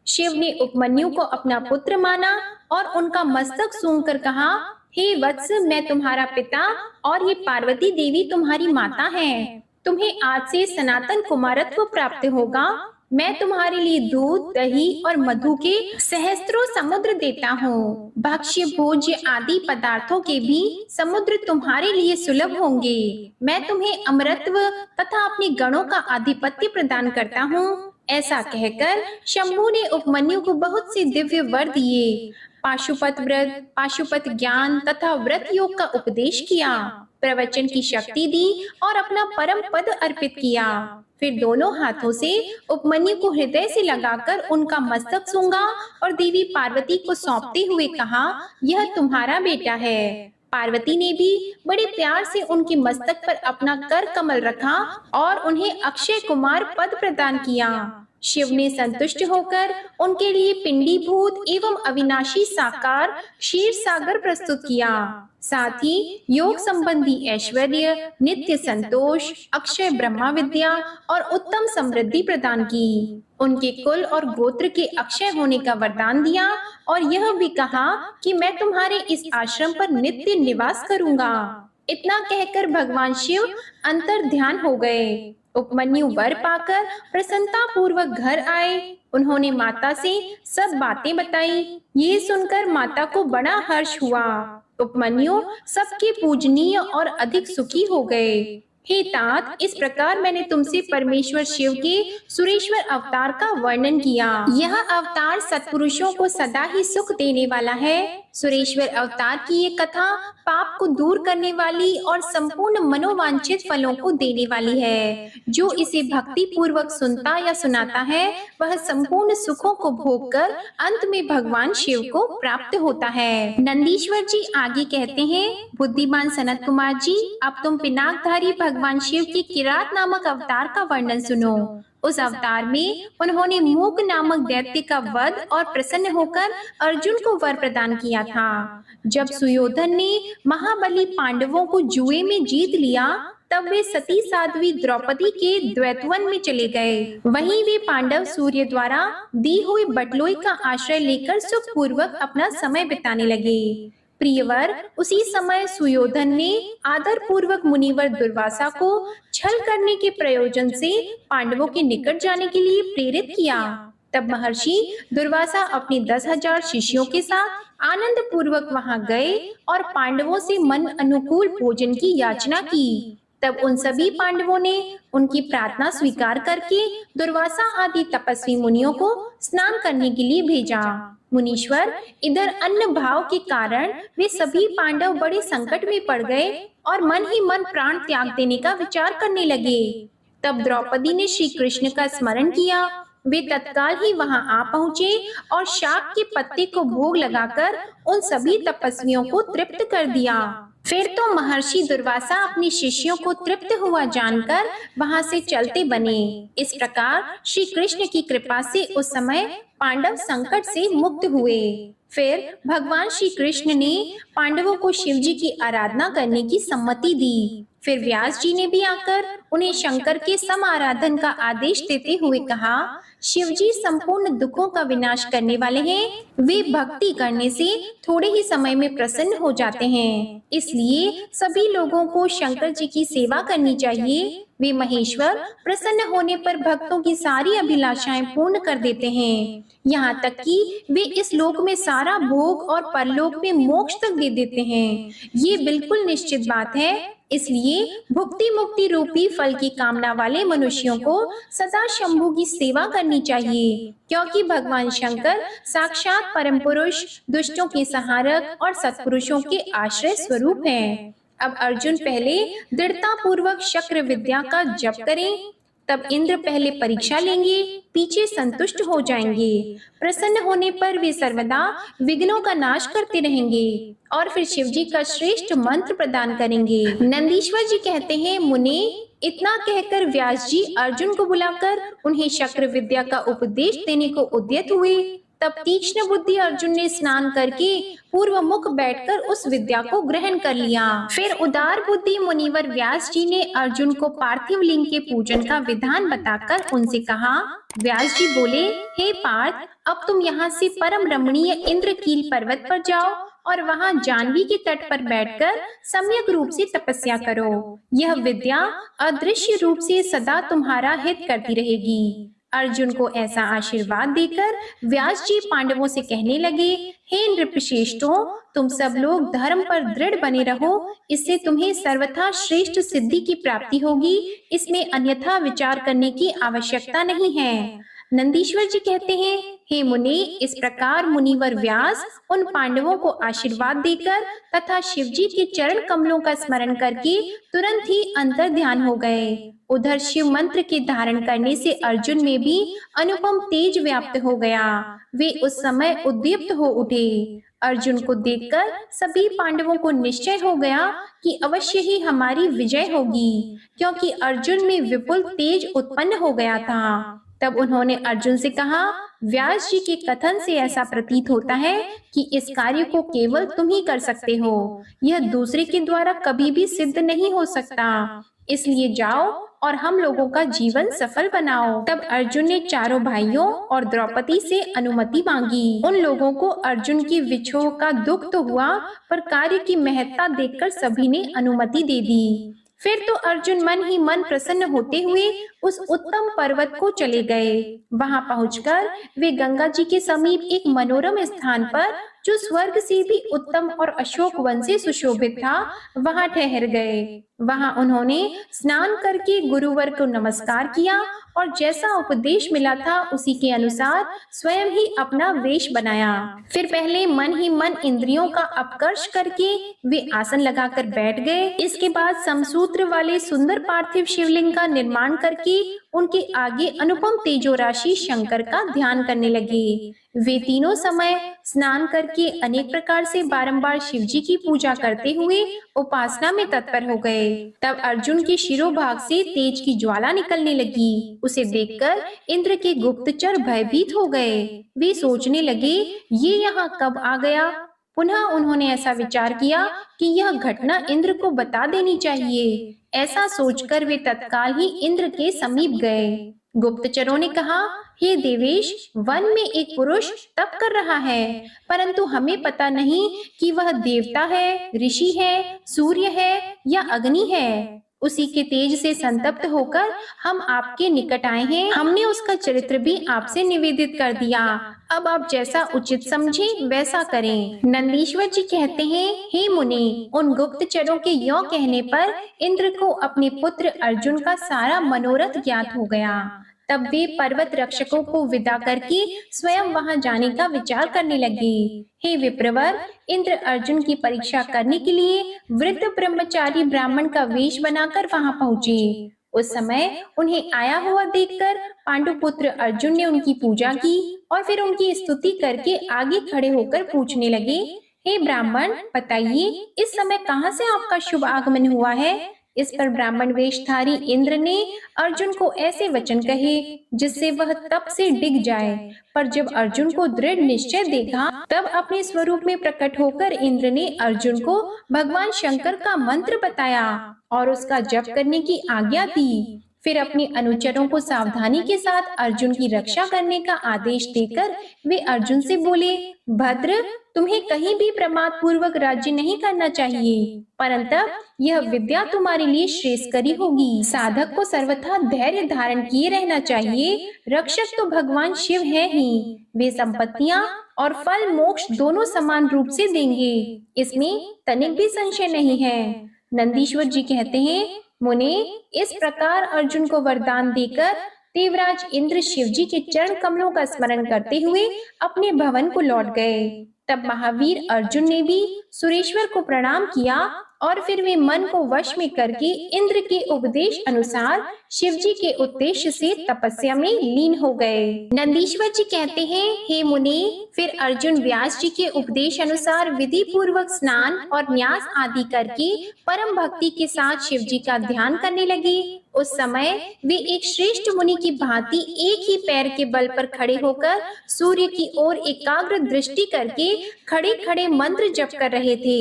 शिव ने उपमन्यु को अपना पुत्र माना और उनका मस्तक सूंघकर कहा, हे वत्स, मैं तुम्हारा पिता और ये पार्वती देवी तुम्हारी माता है। तुम्हें आज से सनातन कुमारत्व प्राप्त होगा। मैं तुम्हारे लिए दूध, दही और मधु के सहस्त्रों समुद्र देता हूँ। भक्ष्य, भोज्य आदि पदार्थों के भी समुद्र तुम्हारे लिए सुलभ होंगे। मैं तुम्हें अमरत्व तथा अपने गणों का आधिपत्य प्रदान करता हूँ। ऐसा कहकर शंभु ने उपमन्यु को बहुत से दिव्य वर दिए। पाशुपत व्रत, पाशुपत ज्ञान तथा व्रत योग का उपदेश किया, प्रवचन की शक्ति दी और अपना परम पद अर्पित किया। फिर दोनों हाथों से उपमन्यु को हृदय से लगाकर उनका मस्तक सूंघा और देवी पार्वती को सौंपते हुए कहा, यह तुम्हारा बेटा है। पार्वती ने भी बड़े प्यार से उनके मस्तक पर अपना कर कमल रखा और उन्हें अक्षय कुमार पद प्रदान किया। शिव ने संतुष्ट होकर उनके लिए पिंडीभूत एवं अविनाशी साकार क्षीर सागर प्रस्तुत किया। साथ ही योग संबंधी ऐश्वर्य, नित्य संतोष, अक्षय ब्रह्मा विद्या और उत्तम समृद्धि प्रदान की। उनके कुल और गोत्र के अक्षय होने का वरदान दिया और यह भी कहा कि मैं तुम्हारे इस आश्रम पर नित्य निवास करूंगा। इतना कहकर भगवान शिव अंतर ध्यान हो गए। उपमन्यु वर पाकर प्रसन्नता पूर्वक घर आए। उन्होंने माता से सब बातें बताई। ये सुनकर माता को बड़ा हर्ष हुआ। उपमन्यु सबके पूजनीय और अधिक सुखी हो गए। हे तात, इस प्रकार मैंने तुमसे परमेश्वर शिव के सुरेश्वर अवतार का वर्णन किया। यह अवतार सत्पुरुषों को सदा ही सुख देने वाला है। सुरेश्वर अवतार की ये कथा पाप को दूर करने वाली और संपूर्ण मनोवांछित फलों को देने वाली है। जो इसे भक्ति पूर्वक सुनता या सुनाता है वह संपूर्ण सुखों को भोग कर अंत में भगवान शिव को प्राप्त होता है। नंदीश्वर जी आगे कहते हैं, बुद्धिमान सनत कुमार जी, अब तुम पिनाकधारी भगवान शिव के किरात नामक अवतार का वर्णन सुनो। उस अवतार में उन्होंने मूक नामक दैत्य का वध और प्रसन्न होकर अर्जुन को वर प्रदान किया था। जब सुयोधन ने महाबली पांडवों को जुए में जीत लिया तब वे सती साध्वी द्रौपदी के द्वैतवन में चले गए। वहीं वे पांडव सूर्य द्वारा दी हुई बटलोई का आश्रय लेकर सुखपूर्वक अपना समय बिताने लगे। प्रियवर, उसी समय सुयोधन ने आदर पूर्वक मुनिवर दुर्वासा को छल करने के प्रयोजन से पांडवों के निकट जाने के लिए प्रेरित किया। तब महर्षि दुर्वासा अपने 10,000 शिष्यों के साथ आनंद पूर्वक वहां गए और पांडवों से मन अनुकूल भोजन की याचना की। तब उन सभी पांडवों ने उनकी प्रार्थना स्वीकार करके दुर्वासा आदि तपस्वी मुनियों को स्नान करने के लिए भेजा। मुनीश्वर, इधर अन्न भाव के कारण वे सभी पांडव बड़े संकट में पड़ गए और मन ही मन प्राण त्याग देने का विचार करने लगे। तब द्रौपदी ने श्री कृष्ण का स्मरण किया। वे तत्काल ही वहां आ पहुँचे और शाक के पत्ते को भोग लगाकर उन सभी तपस्वियों को तृप्त कर दिया। फिर तो महर्षि दुर्वासा अपने शिष्यों को तृप्त हुआ जानकर वहां से चलते बने। इस प्रकार श्री कृष्ण की कृपा से उस समय पांडव संकट से मुक्त हुए। फिर भगवान श्री कृष्ण ने पांडवों को शिव जी की आराधना करने की सम्मति दी। फिर व्यास जी ने भी आकर उन्हें शंकर के सम आराधन का आदेश देते हुए कहा, शिव जी संपूर्ण दुखों का विनाश करने वाले हैं। वे भक्ति करने से थोड़े ही समय में प्रसन्न हो जाते हैं। इसलिए सभी लोगों को शंकर जी की सेवा करनी चाहिए। वे महेश्वर प्रसन्न होने पर भक्तों की सारी अभिलाषाएं पूर्ण कर देते हैं। यहाँ तक कि वे इस लोक में सारा भोग और परलोक में मोक्ष तक दे देते हैं। ये बिल्कुल निश्चित बात है। इसलिए भुक्ति मुक्ति रूपी फल की कामना वाले मनुष्यों को सदा शंभु की सेवा करनी चाहिए, क्योंकि भगवान शंकर साक्षात परम पुरुष, दुष्टों के संहारक और सत्पुरुषों के आश्रय स्वरूप हैं। अब अर्जुन पहले दृढ़ता पूर्वक शक्र विद्या का जप करें, तब इंद्र पहले परीक्षा लेंगे, पीछे संतुष्ट हो जाएंगे। प्रसन्न होने पर वे सर्वदा विघ्नों का नाश करते रहेंगे और फिर शिव जी का श्रेष्ठ मंत्र प्रदान करेंगे। नंदीश्वर जी कहते हैं, मुने, इतना कहकर व्यास जी अर्जुन को बुलाकर उन्हें शक्र विद्या का उपदेश देने को उद्यत हुए। तब तीक्ष्ण बुद्धि अर्जुन ने स्नान करके पूर्व मुख बैठकर उस विद्या को ग्रहण कर लिया। फिर उदार बुद्धि मुनिवर व्यास जी ने अर्जुन को पार्थिव लिंग के पूजन का विधान बताकर उनसे कहा। व्यास जी बोले, हे पार्थ, अब तुम यहाँ से परम रमणीय इंद्रकील पर्वत पर जाओ और वहाँ जाह्नवी के तट पर बैठकर सम्यक रूप से तपस्या करो। यह विद्या अदृश्य रूप से सदा तुम्हारा हित करती रहेगी। अर्जुन को ऐसा आशीर्वाद देकर व्यास जी पांडवों से कहने लगे, हे नृपश्रेष्ठों, तुम सब लोग धर्म पर दृढ़ बने रहो, इससे तुम्हें सर्वथा श्रेष्ठ सिद्धि की प्राप्ति होगी। इसमें अन्यथा विचार करने की आवश्यकता नहीं है। नंदीश्वर जी कहते हैं, हे मुनि, इस प्रकार मुनिवर व्यास उन पांडवों को आशीर्वाद देकर तथा शिव जी के चरण कमलों का स्मरण करके तुरंत ही अंतर ध्यान हो गए। उधर शिव मंत्र के धारण करने से अर्जुन में भी अनुपम तेज व्याप्त हो गया। वे उस समय उद्दीप्त हो उठे। अर्जुन को देखकर सभी पांडवों को निश्चय हो गया कि अवश्य ही हमारी विजय होगी, क्योंकि अर्जुन में विपुल तेज उत्पन्न हो गया था। तब उन्होंने अर्जुन से कहा, व्यास जी के कथन से ऐसा प्रतीत होता है कि इस कार्य को केवल तुम ही कर सकते हो। यह दूसरे के द्वारा कभी भी सिद्ध नहीं हो सकता। इसलिए जाओ और हम लोगों का जीवन सफल बनाओ। तब अर्जुन ने चारों भाइयों और द्रौपदी से अनुमति मांगी। उन लोगों को अर्जुन की विछोह का दुख तो हुआ, पर कार्य की महत्ता देखकर सभी ने अनुमति दे दी। फिर तो अर्जुन मन ही मन प्रसन्न होते हुए उस उत्तम पर्वत को चले गए। वहां पहुंचकर वे गंगा जी के समीप एक मनोरम स्थान पर, जो स्वर्ग से भी उत्तम और अशोक वन से सुशोभित था, वहां ठहर गए। वहां उन्होंने स्नान करके गुरुवर को नमस्कार किया और जैसा उपदेश मिला था उसी के अनुसार स्वयं ही अपना वेश बनाया। फिर पहले मन ही मन इंद्रियों का अपकर्ष करके वे आसन लगाकर बैठ गए। इसके बाद समसूत्र वाले सुंदर पार्थिव शिवलिंग का निर्माण करके उनके आगे अनुपम तेजो राशि शंकर का ध्यान करने लगे। वे तीनों समय स्नान करके अनेक प्रकार से बारंबार शिव जी की पूजा करते हुए उपासना में तत्पर हो गए। तब अर्जुन के शिरोभाग से तेज की ज्वाला निकलने लगी। उसे देखकर इंद्र के गुप्तचर भयभीत हो गए। वे सोचने लगे, ये यहाँ कब आ गया। पुनः उन्होंने ऐसा विचार किया कि यह घटना इंद्र को बता देनी चाहिए। ऐसा सोचकर वे तत्काल ही इंद्र के समीप गए। गुप्तचरों ने कहा, हे देवेश, वन में एक पुरुष तप कर रहा है, परंतु हमें पता नहीं कि वह देवता है, ऋषि है, सूर्य है या अग्नि है। उसी के तेज से संतप्त होकर हम आपके निकट आए हैं। हमने उसका चरित्र भी आपसे निवेदित कर दिया। अब आप जैसा उचित समझे वैसा करें। नंदीश्वर जी कहते हैं, हे मुनि, उन गुप्तचरों के यों कहने पर इंद्र को अपने पुत्र अर्जुन का सारा मनोरथ ज्ञात हो गया। तब वे पर्वत रक्षकों को विदा करके स्वयं वहां जाने का विचार करने लगे। हे विप्रवर, इंद्र अर्जुन की परीक्षा करने के लिए वृद्ध ब्रह्मचारी ब्राह्मण का वेश बनाकर वहां पहुँचे। उस समय उन्हें आया हुआ देखकर पांडुपुत्र अर्जुन ने उनकी पूजा की और फिर उनकी स्तुति करके आगे खड़े होकर पूछने लगे, हे ब्राह्मण, बताइए इस समय कहाँ से आपका शुभ आगमन हुआ है। इस पर ब्राह्मण वेशधारी इंद्र ने अर्जुन को ऐसे वचन कहे जिससे वह तप से डिग जाए। पर जब अर्जुन को दृढ़ निश्चय देखा, तब अपने स्वरूप में प्रकट होकर इंद्र ने अर्जुन को भगवान शंकर का मंत्र बताया और उसका जप करने की आज्ञा दी। फिर अपने अनुचरों को सावधानी के साथ अर्जुन की रक्षा करने का आदेश देकर वे अर्जुन से बोले, भद्र, तुम्हें कहीं भी प्रमाद पूर्वक राज्य नहीं करना चाहिए, परंतु यह विद्या तुम्हारे लिए श्रेयस्करी होगी। साधक को सर्वथा धैर्य धारण किए रहना चाहिए। रक्षक तो भगवान शिव है ही। वे संपत्तियां और फल मोक्ष दोनों समान रूप से देंगे, इसमें तनिक भी संशय नहीं है। नंदीश्वर जी कहते हैं, मुने, इस प्रकार अर्जुन को वरदान देकर देवराज इंद्र शिव जी के चरण कमलों का स्मरण करते हुए अपने भवन को लौट गए। तब महावीर अर्जुन ने भी सुरेश्वर को प्रणाम किया और फिर वे मन को वश में करके इंद्र के उपदेश अनुसार शिव जी के उद्देश्य से तपस्या में लीन हो गए। नंदीश्वर जी कहते हैं, हे मुनि, फिर अर्जुन व्यास जी के उपदेश अनुसार विधि पूर्वक स्नान और न्यास आदि करके परम भक्ति के साथ शिव जी का ध्यान करने लगे। उस समय वे एक श्रेष्ठ मुनि की भांति एक ही पैर के बल पर खड़े होकर सूर्य की ओर एकाग्र दृष्टि करके खड़े खड़े मंत्र जप कर रहे थे।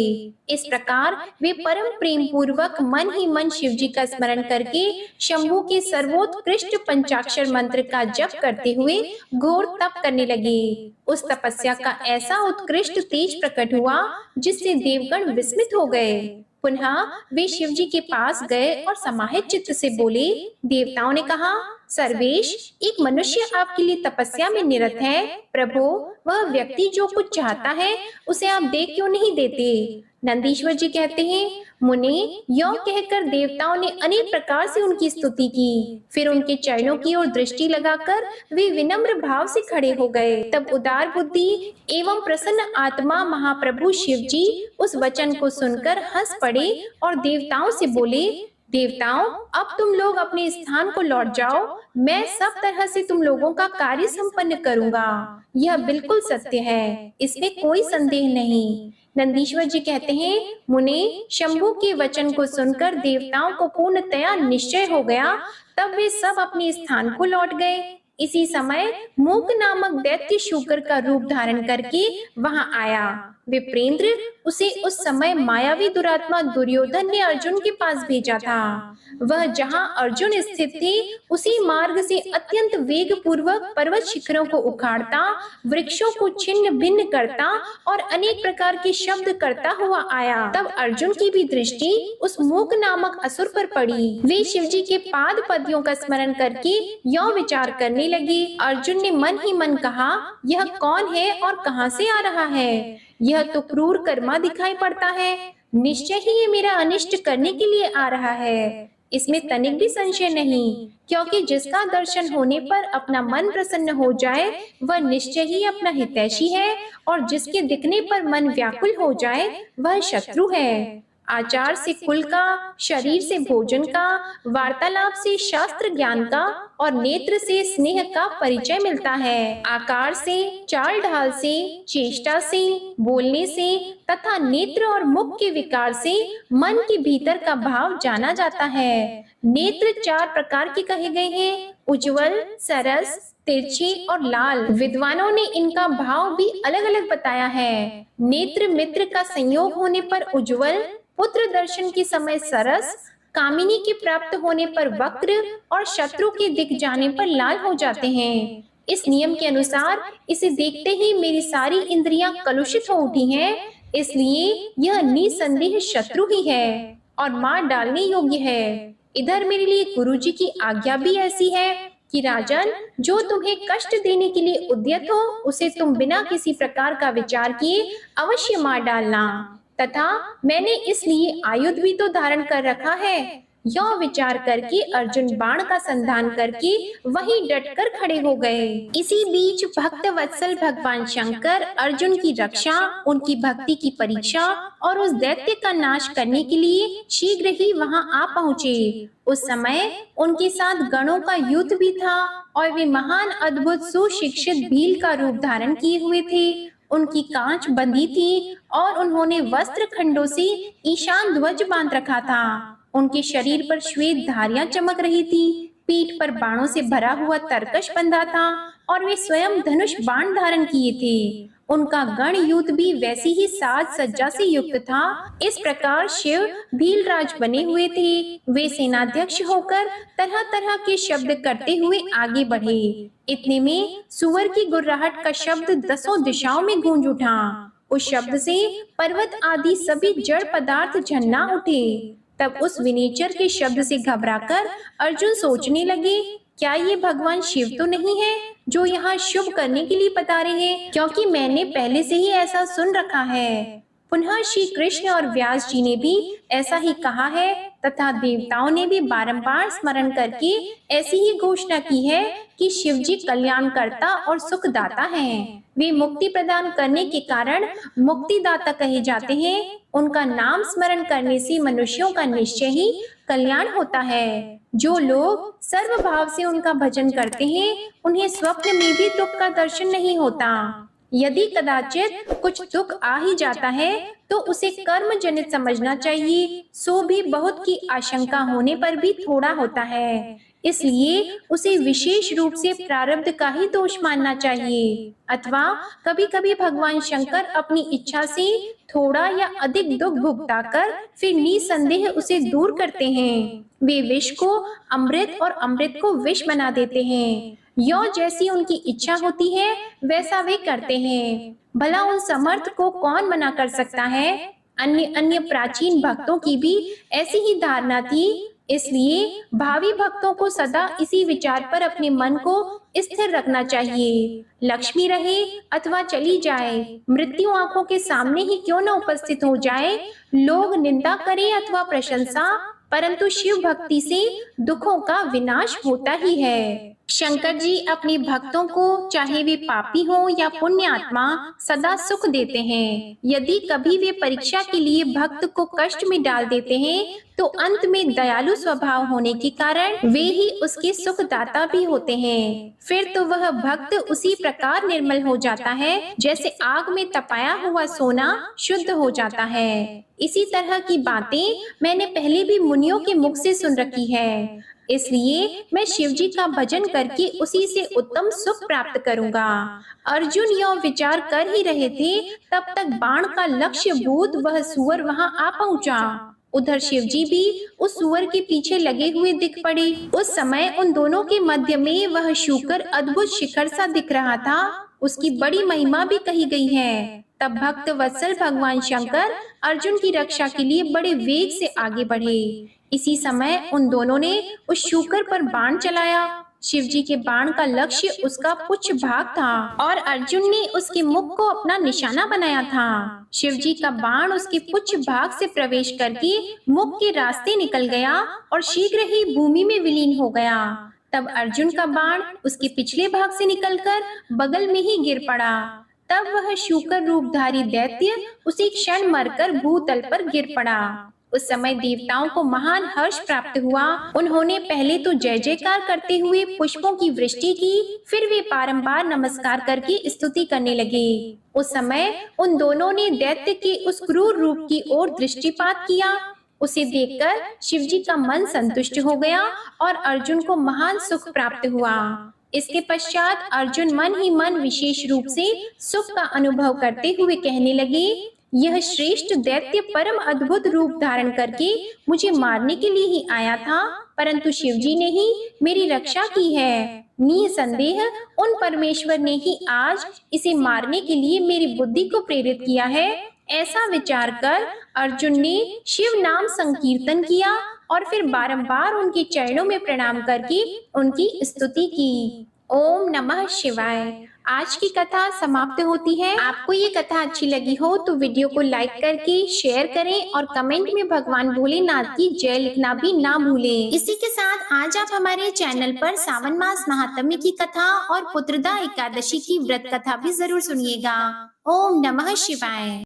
इस प्रकार वे परम प्रेम पूर्वक मन ही मन शिव जी का स्मरण करके शंभु के सर्वोत्कृष्ट पंचाक्षर मंत्र का जप करते हुए घोर तप करने लगे। उस तपस्या का ऐसा उत्कृष्ट तेज प्रकट हुआ जिससे देवगण विस्मित हो गए। पुनः वे शिव जी के पास गए और समाहित चित्त से बोले, देवताओं ने कहा, सर्वेश, एक मनुष्य आपके लिए तपस्या में निरत है। प्रभु, वह व्यक्ति जो कुछ चाहता है उसे आप दे क्यों नहीं देते। नंदीश्वर जी कहते हैं, मुनि, यों कहकर देवताओं ने अनेक प्रकार से उनकी स्तुति की। फिर उनके चरणों की ओर दृष्टि लगाकर वे विनम्र भाव से खड़े हो गए। तब उदार बुद्धि एवं प्रसन्न आत्मा महाप्रभु शिव जी उस वचन को सुनकर हंस पड़े और देवताओं से बोले, देवताओं, अब तुम लोग अपने स्थान को लौट जाओ। मैं सब तरह से तुम लोगों का कार्य संपन्न करूंगा। यह बिल्कुल सत्य है, इसमें कोई संदेह नहीं। नंदीश्वर जी कहते हैं, मुने, शंभु के वचन को सुनकर देवताओं को पूर्णतया निश्चय हो गया। तब वे सब अपने स्थान को लौट गए। इसी समय मूक नामक दैत्य शूकर का रूप धारण करके वहां आया। विप्रेंद्र, उसे उस समय मायावी दुरात्मा दुर्योधन ने अर्जुन के पास भेजा था। वह जहां अर्जुन स्थित थे उसी मार्ग से अत्यंत वेग पूर्वक पर्वत शिखरों को उखाड़ता, वृक्षों को छिन्न भिन्न करता और अनेक प्रकार के शब्द करता हुआ आया। तब अर्जुन की भी दृष्टि उस मूक नामक असुर पर पड़ी। वे शिवजी के पाद पद्यों का स्मरण करके यों विचार करने लगे। अर्जुन ने मन ही मन कहा, यह कौन है और कहां से आ रहा है? यह तो क्रूर कर्मा दिखाई पड़ता है। निश्चय ही ये मेरा अनिष्ट करने के लिए आ रहा है। इसमें तनिक भी संशय नहीं, क्योंकि जिसका दर्शन होने पर अपना मन प्रसन्न हो जाए वह निश्चय ही अपना हितैषी है, और जिसके दिखने पर मन व्याकुल हो जाए वह शत्रु है। आचार से कुल का, शरीर से भोजन का, वार्तालाप से शास्त्र ज्ञान का और नेत्र से स्नेह का परिचय मिलता है। आकार से, चाल ढाल से, चेष्टा से, बोलने से तथा नेत्र और मुख के विकार से मन के भीतर का भाव जाना जाता है। नेत्र 4 प्रकार के कहे गए हैं: उज्जवल, सरस, तिरछे और लाल। विद्वानों ने इनका भाव भी अलग अलग बताया है। नेत्र मित्र का संयोग होने पर उज्जवल, पुत्र दर्शन के समय सरस, कामिनी के प्राप्त होने पर वक्र और शत्रु के दिख जाने पर लाल हो जाते हैं। इस नियम के अनुसार इसे देखते ही मेरी सारी इंद्रियां कलुषित हो उठी हैं, इसलिए यह निसंदेह शत्रु ही है और मार डालने योग्य है। इधर मेरे लिए गुरुजी की आज्ञा भी ऐसी है कि राजन, जो तुम्हें कष्ट देने के लिए उद्यत हो उसे तुम बिना किसी प्रकार का विचार किए अवश्य मार डालना। तथा मैंने इसलिए आयुध भी तो धारण कर रखा है। यह विचार करके अर्जुन बाण का संधान करके वहीं डटकर खड़े हो गए। इसी बीच भक्त वत्सल भगवान शंकर अर्जुन की रक्षा, उनकी भक्ति की परीक्षा और उस दैत्य का नाश करने के लिए शीघ्र ही वहां आ पहुँचे। उस समय उनके साथ गणों का युद्ध भी था और वे महान अद्भुत सुशिक्षित भील का रूप धारण किए हुए थे। उनकी कांच बंधी थी और उन्होंने वस्त्र खंडों से ईशान ध्वज बांध रखा था। उनके शरीर पर श्वेत धारियां चमक रही थी। पीठ पर बाणों से भरा हुआ तरकश बंधा था और वे स्वयं धनुष बाण धारण किए थे। उनका गण युद्ध भी वैसी ही साज सज्जा से युक्त था। इस प्रकार शिव भीलराज बने हुए थे। वे सेनाध्यक्ष होकर तरह तरह के शब्द करते हुए आगे बढ़े। इतने में सुअर की गुर्राहट का शब्द 10 दिशाओं में गूंज उठा। उस शब्द से पर्वत आदि सभी जड़ पदार्थ झन्ना उठे। तब उस विनेचर के शब्द से घबराकर अर्जुन सोचने लगे, क्या ये भगवान शिव तो नहीं है जो यहाँ शुभ करने के लिए पधारे हैं? क्योंकि मैंने पहले से ही ऐसा सुन रखा है। पुनः श्री कृष्ण और व्यास जी ने भी ऐसा ही कहा है तथा देवताओं ने भी बारंबार स्मरण करके ऐसी ही घोषणा की है कि शिव जी कल्याणकर्ता और सुखदाता हैं। वे मुक्ति प्रदान करने के कारण मुक्तिदाता कहे जाते हैं। उनका नाम स्मरण करने से मनुष्यों का निश्चय ही कल्याण होता है। जो लोग सर्वभाव से उनका भजन करते हैं उन्हें स्वप्न में भी दुख का दर्शन नहीं होता। यदि कदाचित कुछ दुख आ ही जाता है तो उसे कर्म जनित समझना चाहिए। सो भी बहुत की आशंका होने पर भी थोड़ा होता है, इसलिए उसे विशेष रूप से प्रारब्ध का ही दोष मानना चाहिए। अथवा कभी कभी भगवान शंकर अपनी इच्छा से थोड़ा या अधिक दुख भुगताकर फिर निसंदेह उसे दूर करते हैं। वे विष को अमृत और अमृत को विष बना देते हैं। यो जैसी उनकी इच्छा होती है वैसा वे करते हैं। भला उन समर्थ को कौन मना कर सकता है? अन्य अन्य प्राचीन भक्तों की भी ऐसी ही धारणा थी। इसलिए भावी भक्तों को सदा इसी विचार पर अपने मन को स्थिर रखना चाहिए। लक्ष्मी रहे अथवा चली जाए, मृत्यु आंखों के सामने ही क्यों न उपस्थित हो जाए, लोग निंदा करें अथवा प्रशंसा, परंतु शिव भक्ति से दुखों का विनाश होता ही है। शंकर जी अपने भक्तों को चाहे वे पापी हो या पुण्य आत्मा सदा सुख देते हैं। यदि कभी वे परीक्षा के लिए भक्त को कष्ट में डाल देते हैं तो अंत में दयालु स्वभाव होने के कारण वे ही उसके सुखदाता भी होते हैं। फिर तो वह भक्त उसी प्रकार निर्मल हो जाता है जैसे आग में तपाया हुआ सोना शुद्ध हो जाता है। इसी तरह की बातें मैंने पहले भी मुनियों के मुख से सुन रखी है। इसलिए मैं शिव जी का भजन करके उसी से उत्तम सुख प्राप्त करूंगा। अर्जुन यह विचार कर ही रहे थे, तब तक बाण का लक्ष्य भूत वह सुअर वहां आ पहुंचा। उधर शिव जी भी उस सुअर के पीछे लगे हुए दिख पड़े। उस समय उन दोनों के मध्य में वह शूकर अद्भुत शिखर सा दिख रहा था। उसकी बड़ी महिमा भी कही गई है। तब भक्त वत्सल भगवान शंकर अर्जुन की रक्षा के लिए बड़े वेग से आगे बढ़े। इसी समय उन दोनों ने उस शूकर पर बाण चलाया। शिव जी के बाण का लक्ष्य उसका पुच्छ भाग था और अर्जुन ने उसके मुख को अपना निशाना बनाया था। शिव जी का बाण उसके पुच्छ भाग से प्रवेश करके मुख के रास्ते निकल गया और शीघ्र ही भूमि में विलीन हो गया। तब अर्जुन का बाण उसके पिछले भाग से निकलकर बगल में ही गिर पड़ा। तब वह शूकर रूपधारी दैत्य उसी क्षण मरकर भूतल पर गिर पड़ा। उस समय देवताओं को महान हर्ष प्राप्त हुआ। उन्होंने पहले तो जय जयकार करते हुए पुष्पों की वृष्टि की, फिर वे बारंबार नमस्कार करके स्तुति करने लगे। उस समय उन दोनों ने दैत्य के उस क्रूर रूप की ओर दृष्टिपात किया। उसे देखकर शिव जी का मन संतुष्ट हो गया और अर्जुन को महान सुख प्राप्त हुआ। इसके पश्चात अर्जुन मन ही मन विशेष रूप से सुख का अनुभव करते हुए कहने लगे, यह श्रेष्ठ दैत्य परम अद्भुत रूप धारण करके मुझे मारने के लिए ही आया था, परंतु शिव जी ने ही मेरी रक्षा की है। निसंदेह उन परमेश्वर ने ही आज इसे मारने के लिए मेरी बुद्धि को प्रेरित किया है। ऐसा विचार कर अर्जुन ने शिव नाम संकीर्तन किया और फिर बारंबार उनके चरणों में प्रणाम करके उनकी स्तुति की। ओम नमः शिवाय। आज की कथा समाप्त होती है। आपको ये कथा अच्छी लगी हो तो वीडियो को लाइक करके शेयर करें और कमेंट में भगवान भोलेनाथ की जय लिखना भी ना भूलें। इसी के साथ आज आप हमारे चैनल पर सावन मास महात्म्य की कथा और पुत्रदा एकादशी की व्रत कथा भी जरूर सुनिएगा। ओम नमः शिवाय।